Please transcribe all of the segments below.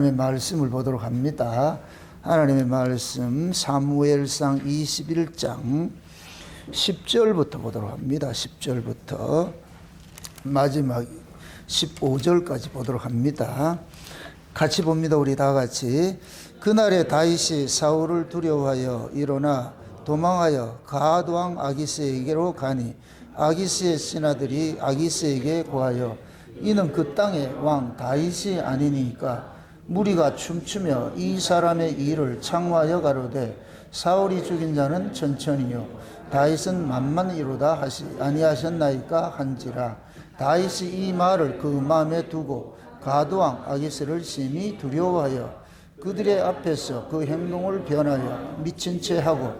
하나님의 말씀을 보도록 합니다. 하나님의 말씀 사무엘상 21장 10절부터 보도록 합니다. 10절부터 마지막 15절까지 보도록 합니다. 같이 봅니다. 우리 다 같이. 그날에 다윗이 사울을 두려워하여 일어나 도망하여 가앗 왕 아기스에게로 가니 아기스의 신하들이 아기스에게 고하여 이는 그 땅의 왕 다윗이 아니니까 무리가 춤추며 이 사람의 일을 창화하여 가로되 사울이 죽인 자는 천천히요 다윗은 만만이로다 하시 아니하셨나이까 한지라. 다윗이 이 말을 그 마음에 두고 가앗 왕 아기스를 심히 두려워하여 그들의 앞에서 그 행동을 변하여 미친 채 하고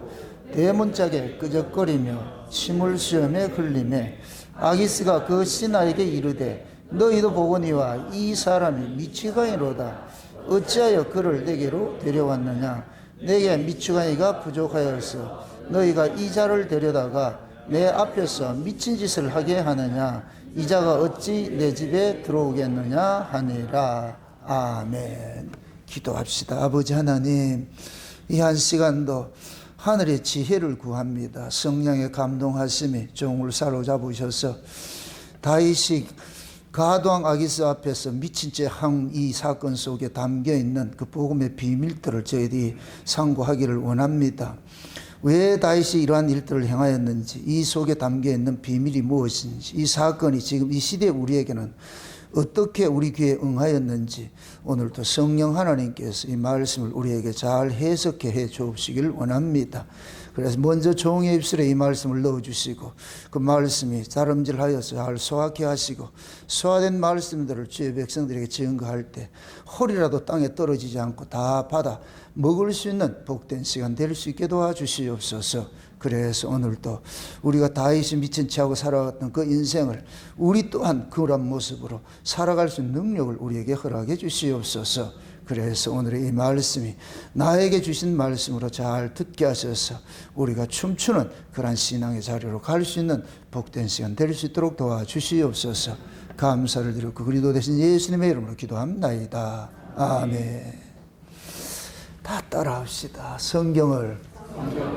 대문짝에 끄적거리며 침을 수염에 흘리매 아기스가 그 신하에게 이르되 너희도 보거니와 이 사람이 미치가이로다. 어찌하여 그를 내게로 데려왔느냐. 내게 미치가이가 부족하여서 너희가 이 자를 데려다가 내 앞에서 미친 짓을 하게 하느냐. 이 자가 어찌 내 집에 들어오겠느냐 하니라. 아멘. 기도합시다. 아버지 하나님, 이 한 시간도 하늘의 지혜를 구합니다. 성령의 감동하심이 종을 사로잡으셔서 다윗이 가앗 왕 아기스 앞에서 미친 채 한 이 사건 속에 담겨있는 그 복음의 비밀들을 저희들이 상고하기를 원합니다. 왜 다윗이 이러한 일들을 행하였는지, 이 속에 담겨있는 비밀이 무엇인지, 이 사건이 지금 이 시대 우리에게는 어떻게 우리 귀에 응하였는지 오늘도 성령 하나님께서 이 말씀을 우리에게 잘 해석해 해 주시길 원합니다. 그래서 먼저 종의 입술에 이 말씀을 넣어주시고 그 말씀이 다름질하여서 잘 소화케 하시고 소화된 말씀들을 주의 백성들에게 증거할 때 홀이라도 땅에 떨어지지 않고 다 받아 먹을 수 있는 복된 시간 될 수 있게 도와주시옵소서. 그래서 오늘도 우리가 다윗이 미친 채하고 살아갔던 그 인생을 우리 또한 그런 모습으로 살아갈 수 있는 능력을 우리에게 허락해 주시옵소서. 그래서 오늘의 이 말씀이 나에게 주신 말씀으로 잘 듣게 하셔서 우리가 춤추는 그런 신앙의 자리로 갈 수 있는 복된 시간 될 수 있도록 도와주시옵소서. 감사를 드리고 그리스도 되신 예수님의 이름으로 기도합나이다. 아멘. 다 따라합시다. 성경을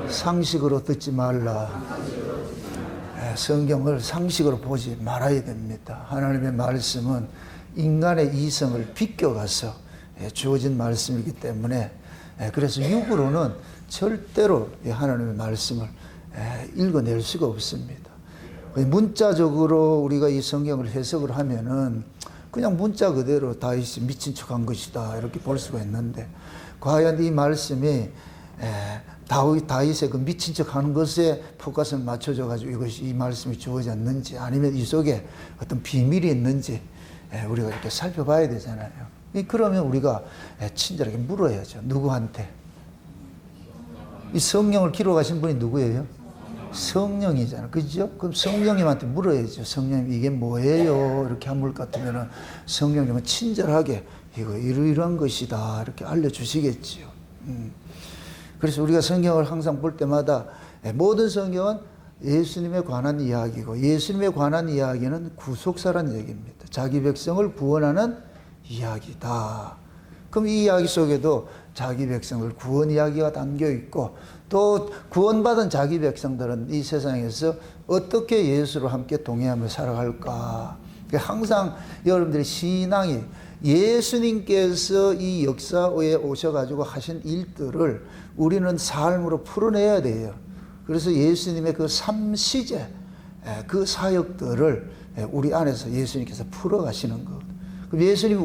상식으로 듣지 말라. 성경을 상식으로 보지 말아야 됩니다. 하나님의 말씀은 인간의 이성을 비껴가서 주어진 말씀이기 때문에 그래서 육으로는 절대로 하나님의 말씀을 읽어낼 수가 없습니다. 문자적으로 우리가 이 성경을 해석을 하면은 그냥 문자 그대로 다윗이 미친 척한 것이다 이렇게 볼 수가 있는데 과연 이 말씀이 다윗의 그 미친 척하는 것에 포커스를 맞춰져 가지고 이것이 이 말씀이 주어졌는지 아니면 이 속에 어떤 비밀이 있는지 우리가 이렇게 살펴봐야 되잖아요. 그러면 우리가 친절하게 물어야죠. 누구한테? 이 성령을 기록하신 분이 누구예요? 성령이잖아요. 그죠? 그럼 성령님한테 물어야죠. 성령님 이게 뭐예요? 이렇게 한 물 같으면 성령님은 친절하게 이거 이러이러한 것이다 이렇게 알려주시겠지요. 그래서 우리가 성경을 항상 볼 때마다 모든 성경은 예수님에 관한 이야기고 예수님에 관한 이야기는 구속사라는 얘기입니다. 자기 백성을 구원하는 이야기다. 그럼 이 이야기 속에도 자기 백성을 구원 이야기가 담겨 있고 또 구원받은 자기 백성들은 이 세상에서 어떻게 예수로 함께 동행하며 살아갈까. 항상 여러분들의 신앙이 예수님께서 이 역사에 오셔가지고 하신 일들을 우리는 삶으로 풀어내야 돼요. 그래서 예수님의 그 삶시제, 그 사역들을 우리 안에서 예수님께서 풀어가시는 것. 예수님이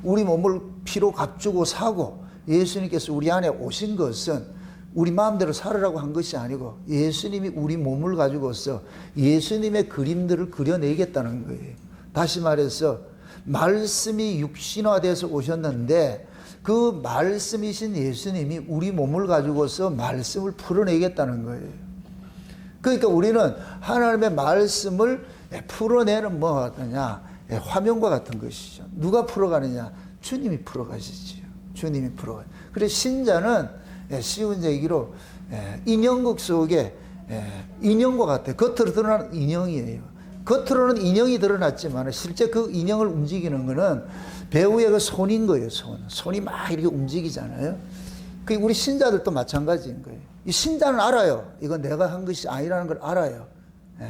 우리 몸을 피로 값주고 사고 예수님께서 우리 안에 오신 것은 우리 마음대로 살으라고 한 것이 아니고 예수님이 우리 몸을 가지고서 예수님의 그림들을 그려내겠다는 거예요. 다시 말해서 말씀이 육신화돼서 오셨는데 그 말씀이신 예수님이 우리 몸을 가지고서 말씀을 풀어내겠다는 거예요. 그러니까 우리는 하나님의 말씀을 풀어내는 뭐가 같느냐? 화면과 같은 것이죠. 누가 풀어가느냐? 주님이 풀어가시지요. 주님이 풀어가요. 그래서 신자는 쉬운 얘기로 인형극 속에 인형과 같아요. 겉으로 드러나는 인형이에요. 겉으로는 인형이 드러났지만 실제 그 인형을 움직이는 거는 배우의 그 손인 거예요. 손이 막 이렇게 움직이잖아요. 그 우리 신자들도 마찬가지인 거예요. 이 신자는 알아요. 이건 내가 한 것이 아니라는 걸 알아요. 예.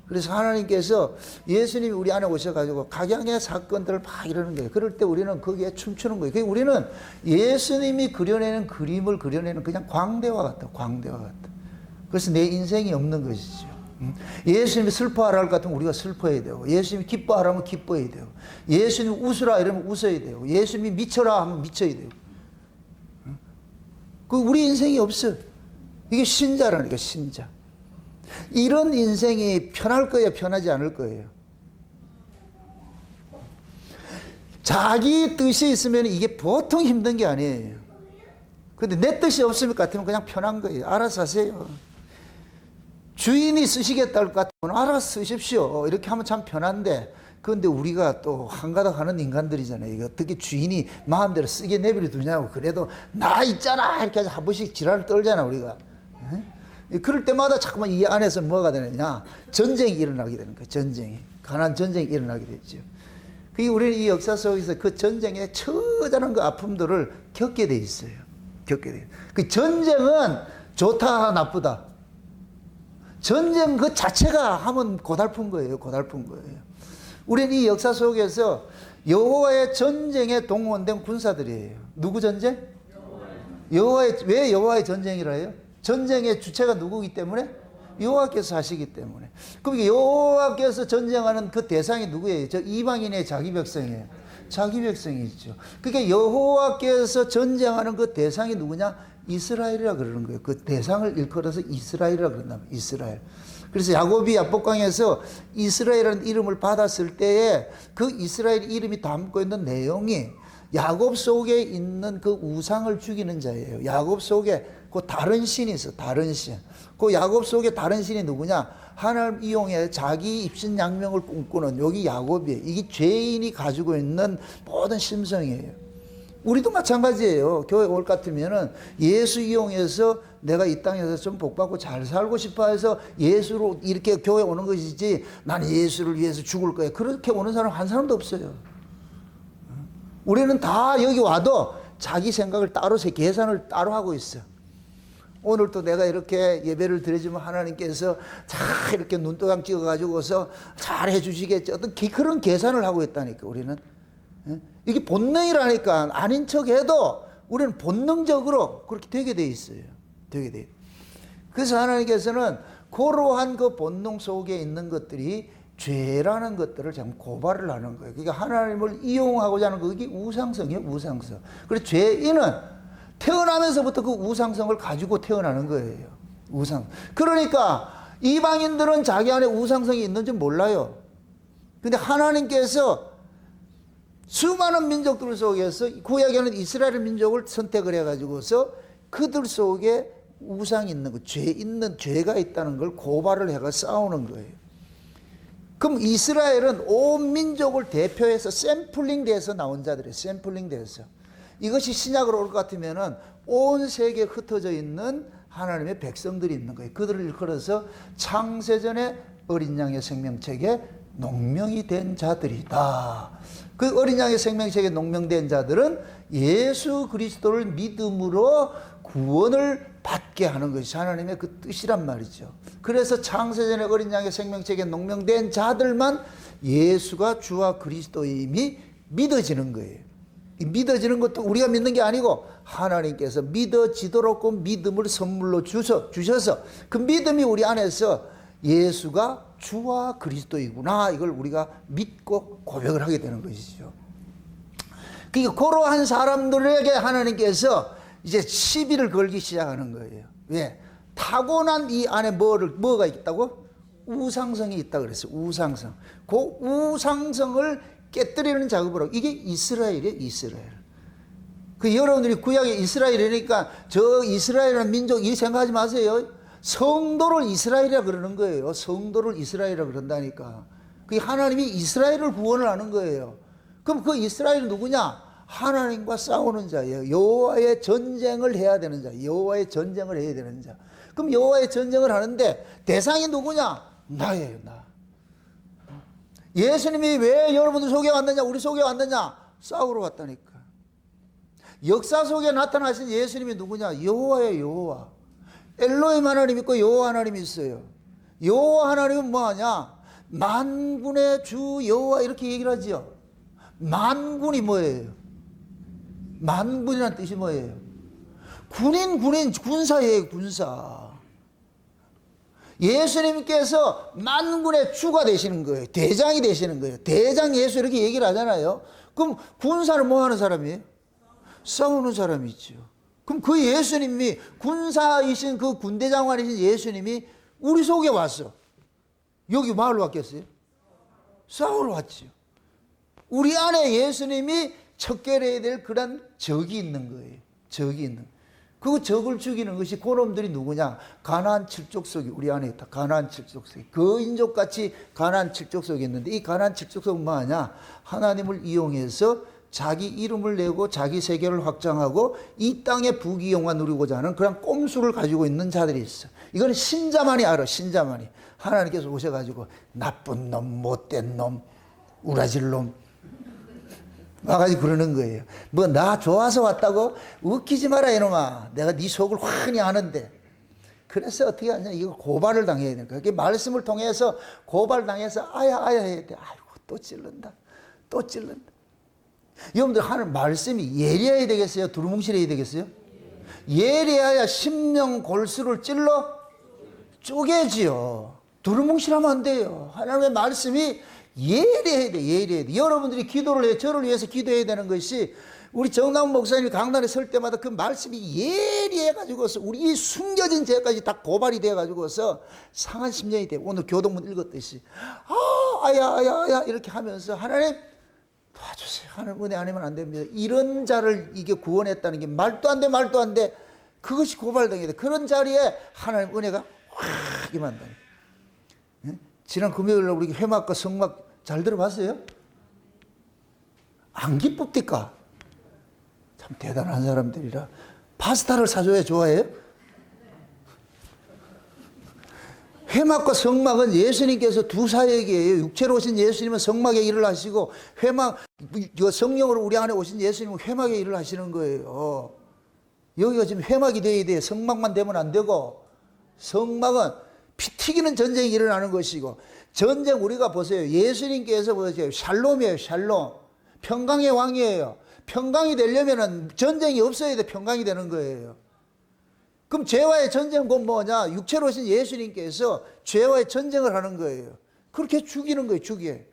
그래서 하나님께서 예수님이 우리 안에 오셔가지고 각양의 사건들을 막 이러는 거예요. 그럴 때 우리는 거기에 춤추는 거예요. 그러니까 우리는 예수님이 그려내는 그림을 그려내는 그냥 광대와 같다. 광대와 같다. 그래서 내 인생이 없는 것이죠. 예수님이 슬퍼하라 할 것 같으면 우리가 슬퍼해야 되고, 예수님이 기뻐하라면 기뻐해야 되고, 예수님이 웃으라 이러면 웃어야 되고, 예수님이 미쳐라 하면 미쳐야 되고. 그 우리 인생이 없어. 이게 신자라니까, 신자. 이런 인생이 편할 거예요, 편하지 않을 거예요? 자기 뜻이 있으면 이게 보통 힘든 게 아니에요. 근데 내 뜻이 없을 것 같으면 그냥 편한 거예요. 알아서 하세요. 주인이 쓰시겠다 할 것 같으면 알아서 쓰십시오. 이렇게 하면 참 편한데, 그런데 우리가 또 한가닥 하는 인간들이잖아요. 이거 어떻게 주인이 마음대로 쓰게 내버려 두냐고. 그래도 나 있잖아 이렇게 해서 한 번씩 지랄을 떨잖아 우리가. 그럴 때마다 자꾸만 이 안에서 뭐가 되느냐, 전쟁이 일어나게 되는 거예요. 전쟁이, 가난 전쟁이 일어나게 되죠. 그게 우리는 이 역사 속에서 그 전쟁의 처절한 그 아픔들을 겪게 돼 있어요. 겪게 돼요. 그 전쟁은 좋다 나쁘다. 전쟁 그 자체가 하면 고달픈 거예요. 고달픈 거예요. 우리는 이 역사 속에서 여호와의 전쟁에 동원된 군사들이에요. 누구 전쟁? 왜 여호와의 전쟁이라 해요? 전쟁의 주체가 누구기 때문에? 여호와께서 하시기 때문에. 그럼 여호와께서 전쟁하는 그 대상이 누구예요? 저 이방인의 자기 백성이에요. 자기 백성이죠. 그러니까 여호와께서 전쟁하는 그 대상이 누구냐? 이스라엘이라 그러는 거예요. 그 대상을 일컬어서 이스라엘이라 그런다. 이스라엘. 그래서 야곱이 야복강에서 이스라엘이라는 이름을 받았을 때에 그 이스라엘 이름이 담고 있는 내용이 야곱 속에 있는 그 우상을 죽이는 자예요. 야곱 속에 그 다른 신이 있어. 다른 신. 그 야곱 속에 다른 신이 누구냐? 하나님 이용해 자기 입신양명을 꿈꾸는 여기 야곱이에요. 이게 죄인이 가지고 있는 모든 심성이에요. 우리도 마찬가지예요. 교회 올 것 같으면은 예수 이용해서 내가 이 땅에서 좀 복받고 잘 살고 싶어 해서 예수로 이렇게 교회 오는 것이지, 나는 예수를 위해서 죽을 거야. 그렇게 오는 사람 한 사람도 없어요. 우리는 다 여기 와도 자기 생각을 따로 계산을 따로 하고 있어. 오늘 또 내가 이렇게 예배를 드리지만 하나님께서 잘 이렇게 눈도장 찍어가지고서 잘 해주시겠지. 어떤 그런 계산을 하고 있다니까, 우리는. 이게 본능이라니까. 아닌 척 해도 우리는 본능적으로 그렇게 되게 돼 있어요. 되게 돼. 그래서 하나님께서는 그러한 그 본능 속에 있는 것들이 죄라는 것들을 참 고발을 하는 거예요. 그러니까 하나님을 이용하고자 하는 그게 우상성이에요. 우상성. 그래서 죄인은 태어나면서부터 그 우상성을 가지고 태어나는 거예요. 우상. 그러니까 이방인들은 자기 안에 우상성이 있는지 몰라요. 근데 하나님께서 수많은 민족들 속에서 구약에는 이스라엘 민족을 선택을 해가지고서 그들 속에 우상이 있는 거, 죄가 있다는 걸 고발을 해가 싸우는 거예요. 그럼 이스라엘은 온 민족을 대표해서 샘플링 돼서 나온 자들이에요. 샘플링 돼서. 이것이 신약으로 올 것 같으면은 온 세계에 흩어져 있는 하나님의 백성들이 있는 거예요. 그들을 일컬어서 창세전에 어린 양의 생명책에 농명이 된 자들이다. 그 어린 양의 생명책에 농명된 자들은 예수 그리스도를 믿음으로 구원을 받게 하는 것이 하나님의 그 뜻이란 말이죠. 그래서 창세전에 어린 양의 생명책에 농명된 자들만 예수가 주와 그리스도임이 믿어지는 거예요. 믿어지는 것도 우리가 믿는 게 아니고 하나님께서 믿어지도록 그 믿음을 선물로 주셔서 그 믿음이 우리 안에서 예수가 주와 그리스도이구나, 이걸 우리가 믿고 고백을 하게 되는 것이죠. 그러니까 그러한 사람들에게 하나님께서 이제 시비를 걸기 시작하는 거예요. 왜? 타고난 이 안에 뭐가 있다고? 우상성이 있다고 그랬어요. 우상성. 그 우상성을 깨뜨리는 작업을 하고, 이게 이스라엘이에요. 이스라엘. 그 여러분들이 구약에 이스라엘이니까 저 이스라엘이라는 민족 이 생각하지 마세요. 성도를 이스라엘이라 그러는 거예요. 성도를 이스라엘이라 그런다니까. 그 하나님이 이스라엘을 구원을 하는 거예요. 그럼 그 이스라엘은 누구냐? 하나님과 싸우는 자예요. 여호와의 전쟁을 해야 되는 자. 여호와의 전쟁을 해야 되는 자. 그럼 여호와의 전쟁을 하는데 대상이 누구냐? 나예요, 나. 예수님이 왜 여러분들 속에 왔느냐, 우리 속에 왔느냐? 싸우러 왔다니까. 역사 속에 나타나신 예수님이 누구냐? 여호와예요, 여호와. 엘로힘 하나님 있고 여호와 하나님이 있어요. 여호와 하나님은 뭐하냐? 만군의 주 여호와 이렇게 얘기를 하지요. 만군이 뭐예요? 만군이라는 뜻이 뭐예요? 군인, 군사예요, 군사. 예수님께서 만군의 주가 되시는 거예요. 대장이 되시는 거예요. 대장 예수 이렇게 얘기를 하잖아요. 그럼 군사는 뭐 하는 사람이에요? 싸우는 사람이죠. 그럼 그 예수님이 군사이신 그 군대장관이신 예수님이 우리 속에 왔어. 여기 뭐하러 왔겠어요? 싸우러 왔죠. 우리 안에 예수님이 척결해야 될 그런 적이 있는 거예요. 적이 있는. 그 적을 죽이는 것이 그놈들이 누구냐? 가나안 칠족속이 우리 안에 있다. 가나안 칠족속이. 그 인족같이 가나안 칠족속이 있는데 이 가나안 칠족속은 뭐하냐? 하나님을 이용해서 자기 이름을 내고 자기 세계를 확장하고 이 땅의 부귀영화 누리고자 하는 그런 꼼수를 가지고 있는 자들이 있어. 이건 신자만이 알아. 신자만이. 하나님께서 오셔가지고 나쁜 놈, 못된 놈, 우라질 놈 와가지고 그러는 거예요. 뭐 나 좋아서 왔다고? 웃기지 마라 이놈아. 내가 네 속을 훤히 아는데. 그래서 어떻게 하냐? 이거 고발을 당해야 되는 거야. 그 말씀을 통해서 고발당해서 아야 해야 돼. 아이고 또 찔른다. 또 찔른다. 여러분들 하는 말씀이 예리해야 되겠어요? 두루뭉실해야 되겠어요? 예리해야 심령 골수를 찔러 쪼개지요. 두루뭉실하면 안 돼요. 하나님의 말씀이 예리해야 돼. 예리해야 돼. 여러분들이 기도를 해요. 저를 위해서 기도해야 되는 것이 우리 정남 목사님이 강단에 설 때마다 그 말씀이 예리해가지고서 우리 숨겨진 죄까지 다 고발이 돼가지고서 상한 심령이 돼. 오늘 교동문 읽었듯이 아야 이렇게 하면서 하나님 도와주세요. 하나님 은혜 아니면 안 됩니다. 이런 자를 이게 구원했다는 게 말도 안 돼. 그것이 고발당해야 돼. 그런 자리에 하나님 은혜가 확 임한다. 지난 금요일날 우리 회막과 성막 잘 들어봤어요? 안 기쁩니까? 참 대단한 사람들이라. 파스타를 사줘야 좋아해요? 회막과 성막은 예수님께서 두 사역이에요. 육체로 오신 예수님은 성막의 일을 하시고 성령으로 우리 안에 오신 예수님은 회막의 일을 하시는 거예요. 여기가 지금 회막이 돼야 돼요. 성막만 되면 안 되고 성막은 피 튀기는 전쟁이 일어나는 것이고 전쟁 우리가 보세요. 예수님께서 보세요. 샬롬이에요. 샬롬. 평강의 왕이에요. 평강이 되려면 전쟁이 없어야 돼. 평강이 되는 거예요. 그럼 죄와의 전쟁은 곧 뭐냐? 육체로 오신 예수님께서 죄와의 전쟁을 하는 거예요. 그렇게 죽이는 거예요. 죽이에.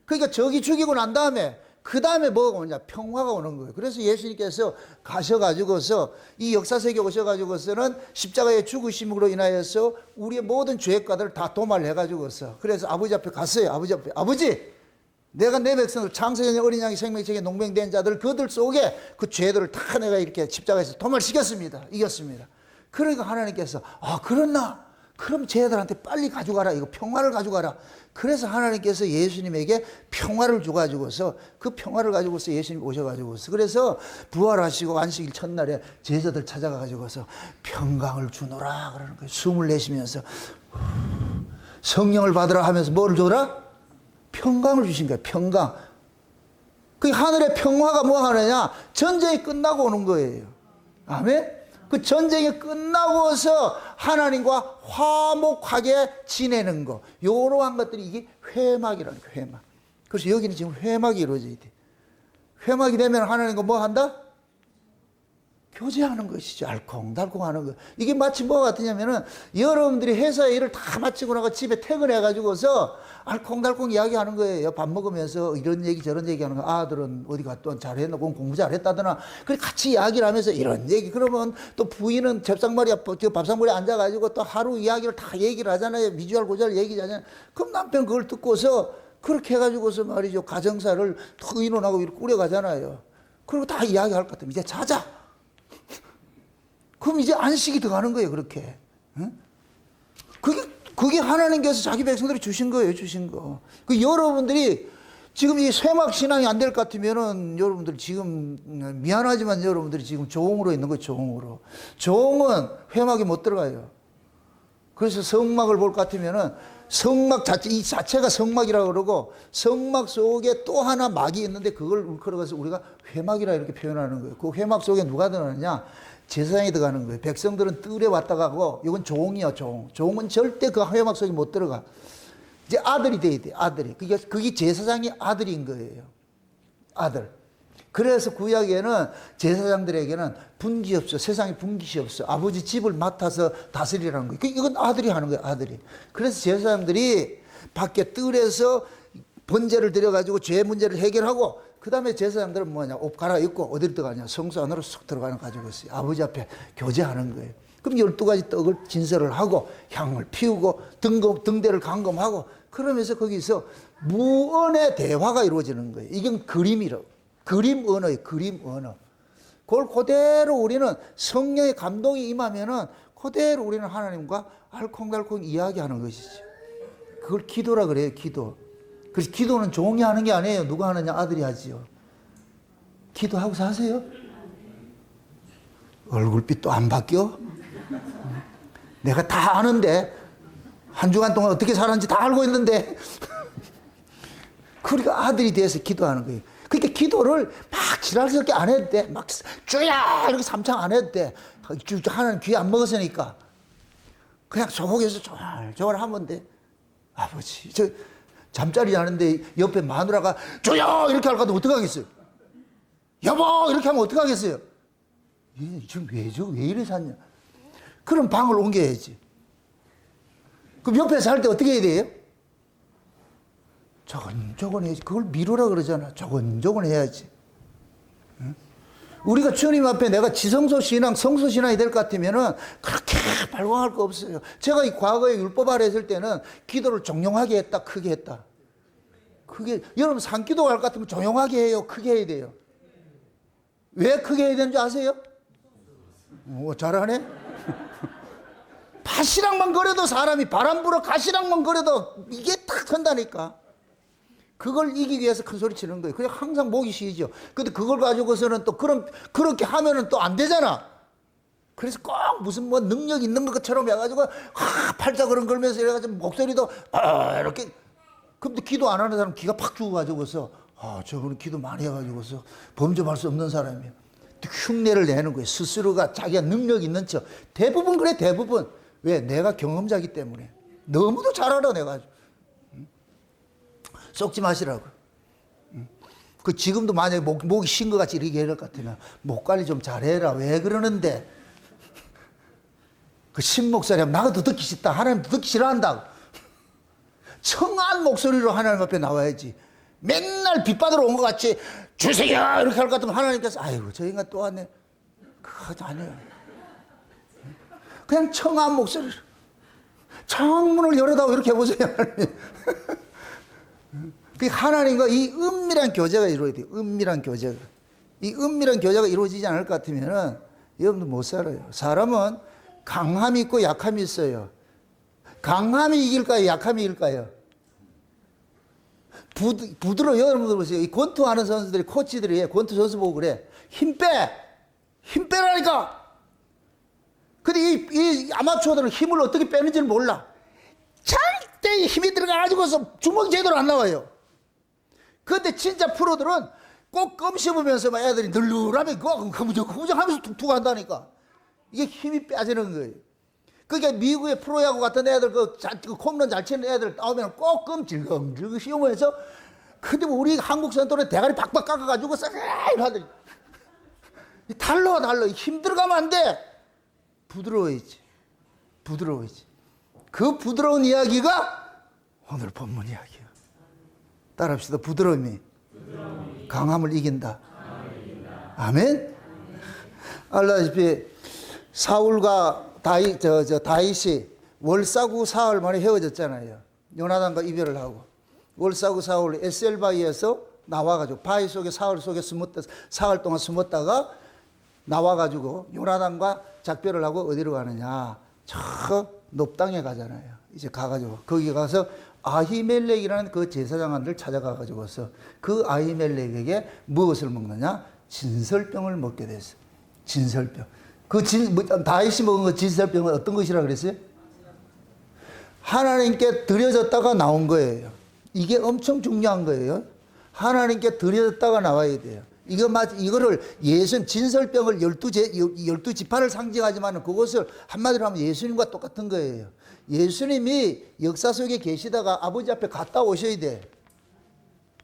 그러니까 저기 죽이고 난 다음에 그 다음에 뭐가 오냐? 평화가 오는 거예요. 그래서 예수님께서 가셔가지고서 이 역사세계에 오셔가지고서는 십자가의 죽으심으로 인하여서 우리의 모든 죄과들을 다 도말을 해가지고서 그래서 아버지 앞에 갔어요. 아버지 앞에. 아버지! 내가 내 백성들 창세전에 어린 양이 생명책에 농맹된 자들 그들 속에 그 죄들을 다 내가 이렇게 십자가에서 도말시켰습니다. 이겼습니다. 그러니까 하나님께서 그렇나? 그럼 쟤들한테 빨리 가져가라. 이거 평화를 가져가라. 그래서 하나님께서 예수님에게 평화를 줘가지고서 그 평화를 가지고서 예수님 오셔가지고서 그래서 부활하시고 안식일 첫날에 제자들 찾아가가지고서 평강을 주노라 그러는 거예요. 숨을 내쉬면서 성령을 받으라 하면서 뭐를 줘라? 평강을 주신 거예요. 평강. 그 하늘의 평화가 뭐 하느냐? 전쟁이 끝나고 오는 거예요. 아멘? 그 전쟁이 끝나고서 하나님과 화목하게 지내는 거. 이러한 것들이 이게 회막이라는 거예요. 회막. 그래서 여기는 지금 회막이 이루어져야 돼. 회막이 되면 하나님과 뭐 한다? 교제하는 것이죠. 알콩달콩 하는 거. 이게 마치 뭐 같으냐면은 여러분들이 회사의 일을 다 마치고 나가 집에 퇴근해가지고서 알콩달콩 이야기하는 거예요. 밥 먹으면서 이런 얘기 저런 얘기 하는 거. 아들은 어디 갔던 잘했나? 공부 잘했다더나. 그래 같이 이야기를 하면서 이런 얘기. 그러면 또 부인은 밥상머리에 앉아가지고 또 하루 이야기를 다 얘기를 하잖아요. 미주알 고주알 얘기하잖아요. 그럼 남편 그걸 듣고서 그렇게 해가지고서 말이죠. 가정사를 더 의논하고 이렇게 꾸려가잖아요. 그리고 다 이야기할 것 같으면 이제 자자. 그럼 이제 안식이 들어가는 거예요, 그렇게. 응? 그게 하나님께서 자기 백성들이 주신 거예요, 주신 거. 그 여러분들이 지금 이 쇠막 신앙이 안 될 것 같으면은 여러분들 지금 미안하지만 여러분들이 지금 조홍으로 있는 거예요, 조홍으로. 조홍은 회막에 못 들어가요. 그래서 성막을 볼 것 같으면은 성막 자체, 이 자체가 성막이라고 그러고 성막 속에 또 하나 막이 있는데 그걸 울컥해서 우리가 회막이라 이렇게 표현하는 거예요. 그 회막 속에 누가 들어가느냐? 제사장이 들어가는 거예요. 백성들은 뜰에 왔다 가고 이건 종이야, 종. 종은 절대 그 회막 속에 못 들어가. 이제 아들이 돼야 돼, 아들이. 그게 제사장이 아들인 거예요. 아들. 그래서 구약에는 제사장들에게는 분기 없어. 세상에 분깃이 없어. 아버지 집을 맡아서 다스리라는 거예요. 이건 아들이 하는 거예요, 아들이. 그래서 제사장들이 밖에 뜰에서 번제를 드려가지고 죄 문제를 해결하고, 그 다음에 제사장들은 뭐냐, 옷 갈아입고 어디로 들어가냐, 성소 안으로 쑥 들어가는 가지고 있어요. 아버지 앞에 교제하는 거예요. 그럼 12가지 떡을 진설을 하고 향을 피우고 등대를 감금하고, 그러면서 거기서 무언의 대화가 이루어지는 거예요. 이건 그림이라고. 그림 언어예요. 그림 언어. 그걸 그대로 우리는 성령의 감동이 임하면은 그대로 우리는 하나님과 알콩달콩 이야기하는 것이죠. 그걸 기도라 그래요. 기도. 그래서 기도는 종이 하는 게 아니에요. 누가 하느냐? 아들이 하지요. 기도하고 사세요? 얼굴빛도 안 바뀌어? 내가 다 아는데, 한 주간 동안 어떻게 살았는지 다 알고 있는데. 그러니까 아들이 돼서 기도하는 거예요. 그러니까 기도를 막 지랄스럽게 안 해도 돼. 막 주야 이렇게 삼창 안 해도 돼. 하나님 귀 안 먹었으니까. 그냥 소복해서 조알 하면 돼. 아버지, 저 잠자리 자는데 옆에 마누라가 주야 이렇게 할 거면 어떡하겠어요? 여보 이렇게 하면 어떡하겠어요? 지금 왜 이래 샀냐? 그럼 방을 옮겨야지. 그럼 옆에 살 때 어떻게 해야 돼요? 조곤조곤 해야지. 그걸 미루라 그러잖아. 조곤조곤 해야지. 응? 우리가 주님 앞에 내가 지성소 신앙, 성소 신앙이 될 것 같으면은 그렇게 발광할 거 없어요. 제가 이 과거에 율법 아래 했을 때는 기도를 종용하게 했다, 크게 했다. 크게, 여러분 산기도 할 것 같으면 조용하게 해요, 크게 해야 돼요. 왜 크게 해야 되는지 아세요? 잘하네? 가시락만 거려도 사람이 바람 불어 가시락만 거려도 이게 딱 선다니까. 그걸 이기기 위해서 큰 소리 치는 거예요. 그냥 항상 목이 쉬이죠. 근데 그걸 가지고서는 또 그렇게 하면은 또 안 되잖아. 그래서 꼭 무슨 뭐 능력 있는 것처럼 해가지고 팔자그런 걸면서 이래가지고 목소리도 이렇게. 근데 기도 안 하는 사람 기가 팍 죽어가지고서 저거는 기도 많이 해가지고서 범접할 수 없는 사람이에요. 흉내를 내는 거예요. 스스로가 자기가 능력 있는 척. 대부분 그래, 대부분. 왜? 내가 경험자이기 때문에. 너무도 잘 알아, 내가. 썩지 마시라고. 그 지금도 만약에 목이 쉰 것 같이 이렇게 해야 될 것 같으면 목 관리 좀 잘해라. 왜 그러는데? 그 신목소리 하면 나도 듣기 싫다. 하나님도 듣기 싫어한다고. 청한 목소리로 하나님 앞에 나와야지. 맨날 빗받으러 온 것 같이 주세요 이렇게 할 것 같으면 하나님께서 아이고 저 인간 또 왔네. 그거 아니에요. 그냥 청한 목소리로 창문을 열어다오 이렇게 해보세요. 그 하나님과 이 은밀한 교제가 이루어야 돼요. 은밀한 교제가. 이 은밀한 교제가 이루어지지 않을 것 같으면은 여러분들 못 살아요. 사람은 강함이 있고 약함이 있어요. 강함이 이길까요? 약함이 이길까요? 부드러워. 여러분들 보세요. 이 권투 하는 선수들이, 코치들이 권투 선수 보고 그래. 힘 빼! 힘 빼라니까! 근데 이 아마추어들은 힘을 어떻게 빼는지를 몰라. 절대 힘이 들어가가지고서 주먹이 제대로 안 나와요. 근데 진짜 프로들은 꼭 껌 씹으면서 막 애들이 늘르라면 후정하면서 툭툭 한다니까. 이게 힘이 빠지는 거예요. 그게 미국의 프로야구 같은 애들, 그 홈런 잘 치는 애들 나오면 꼭 껌 질겅질겅 씹으면서, 근데 우리 한국 선수들은 대가리 박박 깎아가지고 싹 하더니. 달라. 힘 들어가면 안 돼. 부드러워야지. 부드러워야지. 그 부드러운 이야기가 오늘 본문 이야기예요. 따라합시다. 부드러움이 강함을 이긴다. 아멘. 알다시피 사울과 다윗이 월사구 사흘 만에 헤어졌잖아요. 요나단과 이별을 하고 월사구 사울 에셀바위에서 나와가지고 바위 속에 사흘 속에 사흘 동안 숨었다가 나와가지고 요나단과 작별을 하고 어디로 가느냐? 저 높당에 가잖아요. 이제 가가지고 거기 가서 아히멜렉이라는 그 제사장한테를 찾아가가지고서 그 아히멜렉에게 무엇을 먹느냐? 진설병을 먹게 됐어요. 진설병. 다윗이 먹은 그 진설병은 어떤 것이라 그랬어요? 하나님께 드려졌다가 나온 거예요. 이게 엄청 중요한 거예요. 하나님께 드려졌다가 나와야 돼요. 이거를 진설병을 12지파를 상징하지만 그것을 한마디로 하면 예수님과 똑같은 거예요. 예수님이 역사 속에 계시다가 아버지 앞에 갔다 오셔야 돼.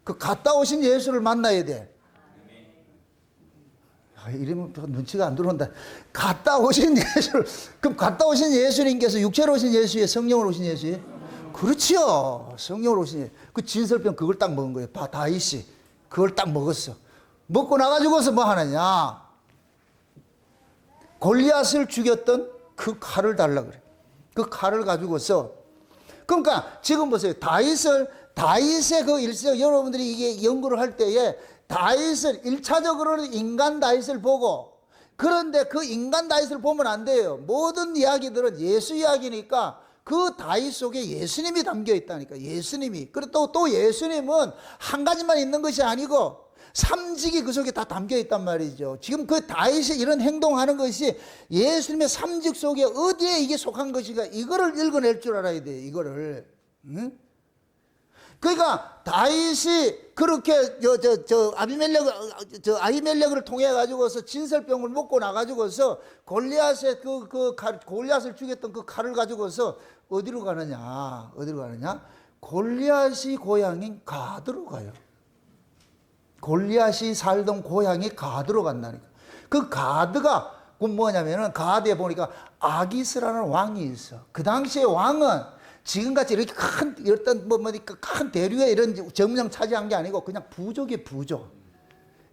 그 갔다 오신 예수를 만나야 돼. 이러면 눈치가 안 들어온다. 갔다 오신 예수를, 그럼 갔다 오신 예수님께서 육체로 오신 예수예요? 성령으로 오신 예수예요? 그렇지요. 성령으로 오신 예수. 그 진설병 그걸 딱 먹은 거예요. 다윗이. 그걸 딱 먹었어. 먹고 나가지고서 뭐 하느냐. 골리앗을 죽였던 그 칼을 달라 그래. 그 칼을 가지고서. 그러니까 지금 보세요. 다윗의 그 일생, 여러분들이 이게 연구를 할 때에 다윗을 1차적으로는 인간 다윗을 보고, 그런데 그 인간 다윗을 보면 안 돼요. 모든 이야기들은 예수 이야기니까 그 다윗 속에 예수님이 담겨 있다니까. 예수님이. 그리고 또 예수님은 한 가지만 있는 것이 아니고 삼직이 그 속에 다 담겨 있단 말이죠. 지금 그 다윗이 이런 행동하는 것이 예수님의 삼직 속에 어디에 이게 속한 것인가, 이거를 읽어낼 줄 알아야 돼요. 이거를. 응? 그러니까 다윗이 그렇게 아비멜렉을 통해 가지고서 진설병을 먹고 나 가지고서 골리앗의 골리앗을 죽였던 그 칼을 가지고서 어디로 가느냐? 골리앗이 고향인 가드로 가요. 골리앗이 살던 고향이 가드로 간다니까. 그 가드가 뭐냐면은 가드에 보니까 아기스라는 왕이 있어. 그 당시에 왕은 지금같이 이렇게 큰 대륙에 이런 점령 차지한 게 아니고 그냥 부족이에요, 부족.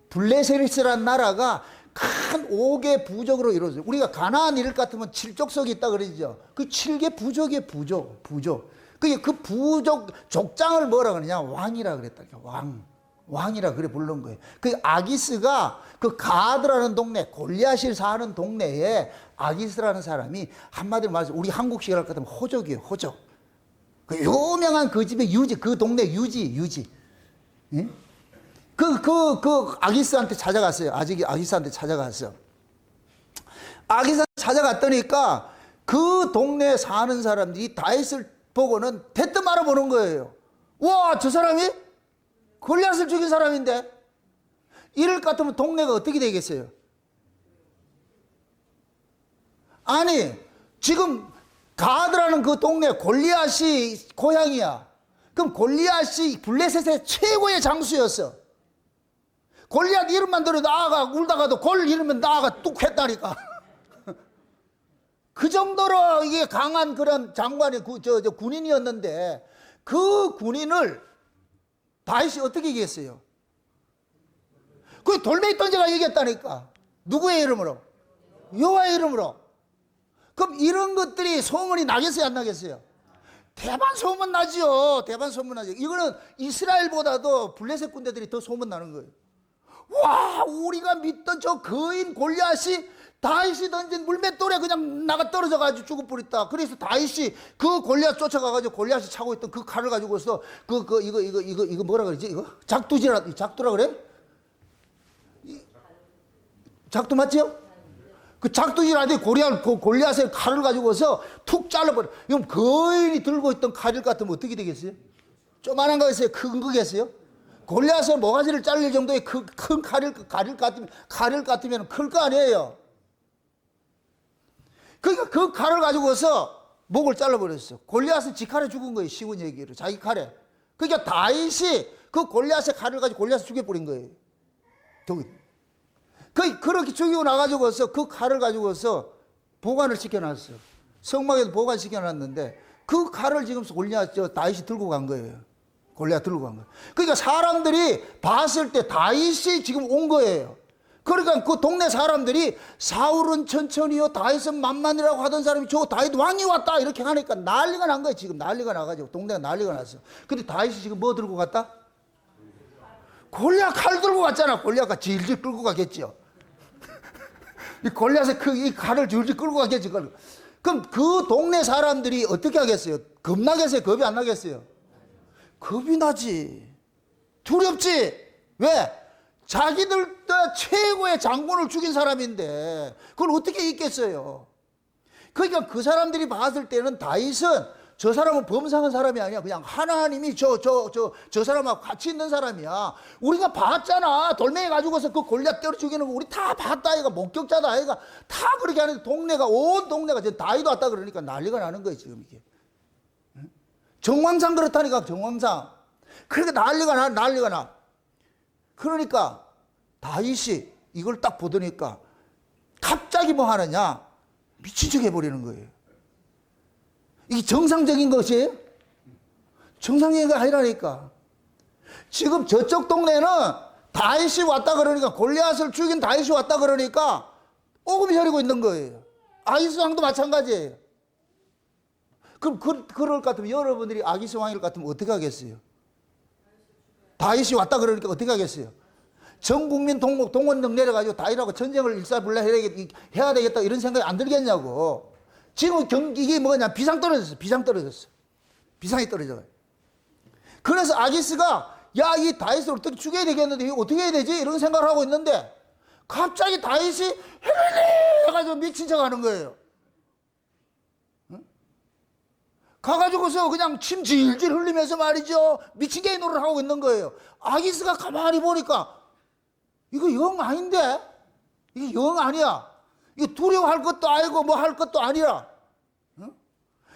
블레셋이라는 나라가 큰 5개 부족으로 이루어져요. 우리가 가나안 이럴 것 같으면 7족속이 있다 그러죠. 그 7개 부족이에요, 부족. 그게 그 부족, 족장을 뭐라 그러냐? 왕이라 그랬다. 왕이라 그래 부른 거예요. 그 아기스가 그 가드라는 동네, 골리앗이 사는 동네에 아기스라는 사람이 한마디로 말해서 우리 한국식으로 할 것 같으면 호족이에요, 호족. 그 유명한 그 집의 그 동네 유지. 예? 그 아기스한테 찾아갔어요. 아기스한테 찾아갔어. 아기스한테 찾아갔더니까 그 동네에 사는 사람들이 다윗을 보고는 대뜸 알아보는 거예요. 와, 저 사람이 골리앗을 죽인 사람인데? 이럴 것 같으면 동네가 어떻게 되겠어요? 아니, 지금 가드라는 그 동네 골리앗이 고향이야. 그럼 골리앗이 블레셋의 최고의 장수였어. 골리앗 이름만 들어도 아가 울다가도 골 이름은 나아가 뚝 했다니까. 그 정도로 이게 강한 그런 장관이 군인이었는데 그 군인을 다윗이 어떻게 이겼어요? 그 돌멩이 던져가 이겼다니까. 누구의 이름으로? 여호와의 이름으로. 그럼 이런 것들이 소문이 나겠어요, 안 나겠어요? 대반 소문 나죠. 대반 소문 나죠. 이거는 이스라엘보다도 블레셋 군대들이 더 소문 나는 거예요. 와, 우리가 믿던 저 거인 골리앗이 다윗이 던진 물맷돌에 그냥 나가 떨어져가지고 죽을 뻔했다. 그래서 다윗이 그 골리앗 쫓아가가지고 골리앗이 차고 있던 그 칼을 가지고서 이거 뭐라 그러지? 이거 작두라 그래? 작두 맞지요? 그 작두질하더니 골리앗의 칼을 가지고서 툭 잘라버려. 이건 거인이 들고 있던 칼일 같으면 어떻게 되겠어요? 조만한 거겠어요? 큰 거겠어요? 골리앗의 모가지를 잘릴 정도의 큰 칼일 같으면 클 거 아니에요? 그러니까 그 칼을 가지고서 목을 잘라버렸어. 골리앗은 지 칼에 죽은 거예요. 쉬운 얘기로. 자기 칼에. 그러니까 다윗이 그 골리앗의 칼을 가지고 골리앗을 죽여버린 거예요. 그렇게 죽이고 나가지고서 그 칼을 가지고서 보관을 시켜놨어. 성막에도 보관시켜놨는데 그 칼을 지금 다윗이 들고 간 거예요. 골리앗 들고 간 거예요. 그러니까 사람들이 봤을 때 다윗이 지금 온 거예요. 그러니까 그 동네 사람들이 사울은 천천히요, 다윗은 만만이라고 하던 사람이 저 다윗 왕이 왔다 이렇게 하니까 난리가 난 거예요. 지금 난리가 나가지고 동네가 난리가 났어. 근데 다윗이 지금 뭐 들고 갔다? 골리앗 칼 들고 갔잖아. 골리앗가 질질 끌고 가겠죠. 이 골리앗의 이 칼을 질질 끌고 가겠지. 그럼 그 동네 사람들이 어떻게 하겠어요? 겁나겠어요? 겁이 안 나겠어요? 겁이 나지. 두렵지. 왜? 자기들 최고의 장군을 죽인 사람인데 그걸 어떻게 잊겠어요? 그러니까 그 사람들이 봤을 때는 다윗은 저 사람은 범상한 사람이 아니야. 그냥 하나님이 저 사람하고 같이 있는 사람이야. 우리가 봤잖아. 돌멩이 가지고서 그 골리앗 때려 죽이는 거 우리 다 봤다. 아이가 목격자다. 아이가 다 그렇게 하는데 온 동네가 다윗 왔다 그러니까 난리가 나는 거예요. 지금 이게. 정황상 그렇다니까. 정황상. 그러니까 난리가 나. 그러니까 다윗이 이걸 딱 보더니까 갑자기 뭐 하느냐. 미친 척 해버리는 거예요. 이게 정상적인 것이에요? 정상적인 거 아니라니까. 지금 저쪽 동네는 다윗이 왔다 그러니까, 골리앗을 죽인 다윗이 왔다 그러니까 오금이 저리고 있는 거예요. 아기스 왕도 마찬가지예요. 그럼 그럴 것 같으면 여러분들이 아기스 왕일 것 같으면 어떻게 하겠어요? 다윗이 왔다 그러니까 어떻게 하겠어요? 전 국민 동원령 내려가지고 다윗하고 전쟁을 일사불란 해야 되겠다 이런 생각이 안 들겠냐고. 지금 이게 뭐냐? 비상이 떨어졌어. 비상이 떨어져요. 그래서 아기스가 야, 이 다윗을 어떻게 죽여야 되겠는데 이거 어떻게 해야 되지? 이런 생각을 하고 있는데 갑자기 다윗이 헤르리 해가지고 미친 척 하는 거예요. 응? 가가지고서 그냥 침 질질 흘리면서 말이죠. 미친 개인 노릇을 하고 있는 거예요. 아기스가 가만히 보니까 이거 영 아닌데? 이게 영 아니야. 이거 두려워할 것도 아니고 뭐 할 것도 아니라. 응?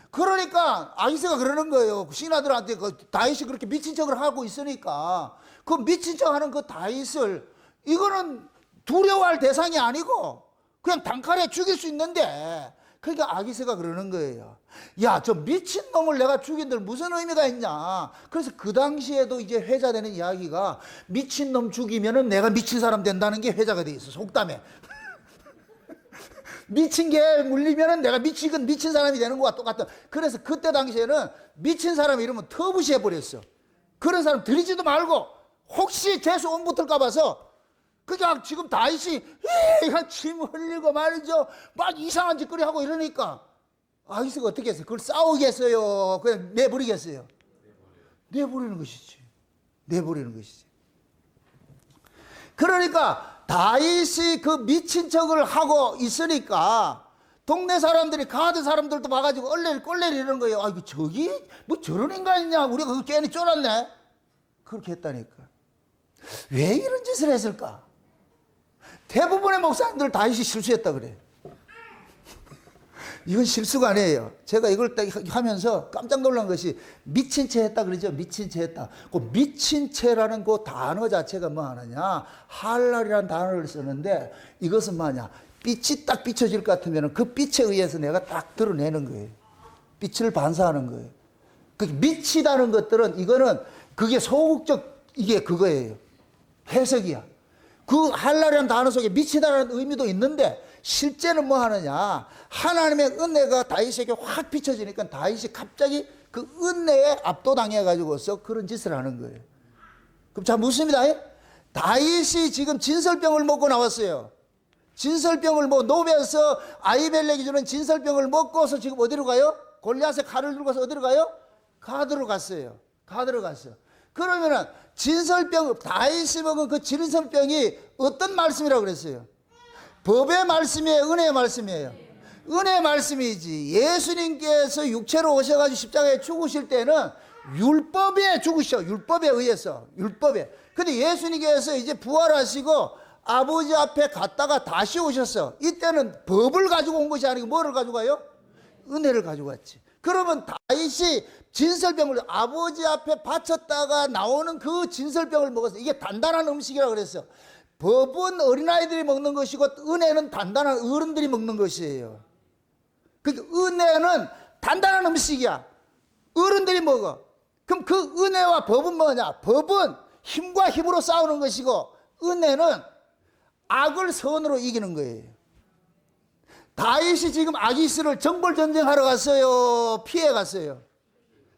그러니까 아기스가 그러는 거예요. 신하들한테 그 다윗이 그렇게 미친 척을 하고 있으니까 그 미친 척 하는 그 다윗을 이거는 두려워할 대상이 아니고 그냥 단칼에 죽일 수 있는데, 그러니까 아기스가 그러는 거예요. 야, 저 미친 놈을 내가 죽인들 무슨 의미가 있냐. 그래서 그 당시에도 이제 회자되는 이야기가 미친 놈 죽이면은 내가 미친 사람 된다는 게 회자가 돼 있어. 속담에. 미친 개 물리면은 내가 미친 사람이 되는 거와 똑같다. 그래서 그때 당시에는 미친 사람 이러면 터부시해 버렸어. 그런 사람 들이지도 말고 혹시 재수 온 붙을까 봐서 그냥 지금 다윗이 침 흘리고 말이죠. 막 이상한 짓거리 하고 이러니까 아기스가 어떻게 했어요? 그걸 싸우겠어요? 그냥 내버리겠어요? 내버리는 것이지. 내버리는 것이지. 그러니까 다윗이 그 미친 척을 하고 있으니까 동네 사람들이, 가드 사람들도 봐가지고 꼴레리 이러는 거예요. 아이고, 저기 뭐 저런 인간이냐. 우리가 그 괜히 쫄았네. 그렇게 했다니까. 왜 이런 짓을 했을까? 대부분의 목사님들 다윗이 실수했다 그래. 이건 실수가 아니에요. 제가 이걸 딱 하면서 깜짝 놀란 것이 미친 채 했다 그러죠. 미친 채 했다. 그 미친 채라는 그 단어 자체가 뭐 하느냐. 할랄이라는 단어를 쓰는데 이것은 뭐냐. 빛이 딱 비춰질 것 같으면 그 빛에 의해서 내가 딱 드러내는 거예요. 빛을 반사하는 거예요. 그 미치다는 것들은 이거는 그게 소극적 이게 그거예요. 해석이야. 그 할랄이라는 단어 속에 미치다라는 의미도 있는데 실제는 뭐 하느냐. 하나님의 은혜가 다윗에게 확 비춰지니까 다윗이 갑자기 그 은혜에 압도당해 가지고서 그런 짓을 하는 거예요. 그럼 자 묻습니다. 다윗이 지금 진설병을 먹고 나왔어요. 진설병을 노베에서 아히멜렉이 주는 진설병을 먹고서 지금 어디로 가요? 골리앗의 칼을 들고서 어디로 가요? 가드로 갔어요. 가드로 갔어요. 그러면은 진설병, 다윗이 먹은 그 진설병이 어떤 말씀이라고 그랬어요? 법의 말씀이에요? 은혜의 말씀이에요? 은혜의 말씀이지. 예수님께서 육체로 오셔가지고 십자가에 죽으실 때는 율법에 죽으셔. 율법에 의해서. 율법에. 근데 예수님께서 이제 부활하시고 아버지 앞에 갔다가 다시 오셨어. 이때는 법을 가지고 온 것이 아니고 뭐를 가지고 가요? 은혜를 가지고 왔지. 그러면 다윗이 진설병을 아버지 앞에 바쳤다가 나오는 그 진설병을 먹었어. 이게 단단한 음식이라고 그랬어. 법은 어린아이들이 먹는 것이고 은혜는 단단한 어른들이 먹는 것이에요. 그러니까 은혜는 단단한 음식이야. 어른들이 먹어. 그럼 그 은혜와 법은 뭐냐? 법은 힘과 힘으로 싸우는 것이고 은혜는 악을 선으로 이기는 거예요. 다윗이 지금 아기스를 정벌전쟁하러 갔어요? 피해 갔어요?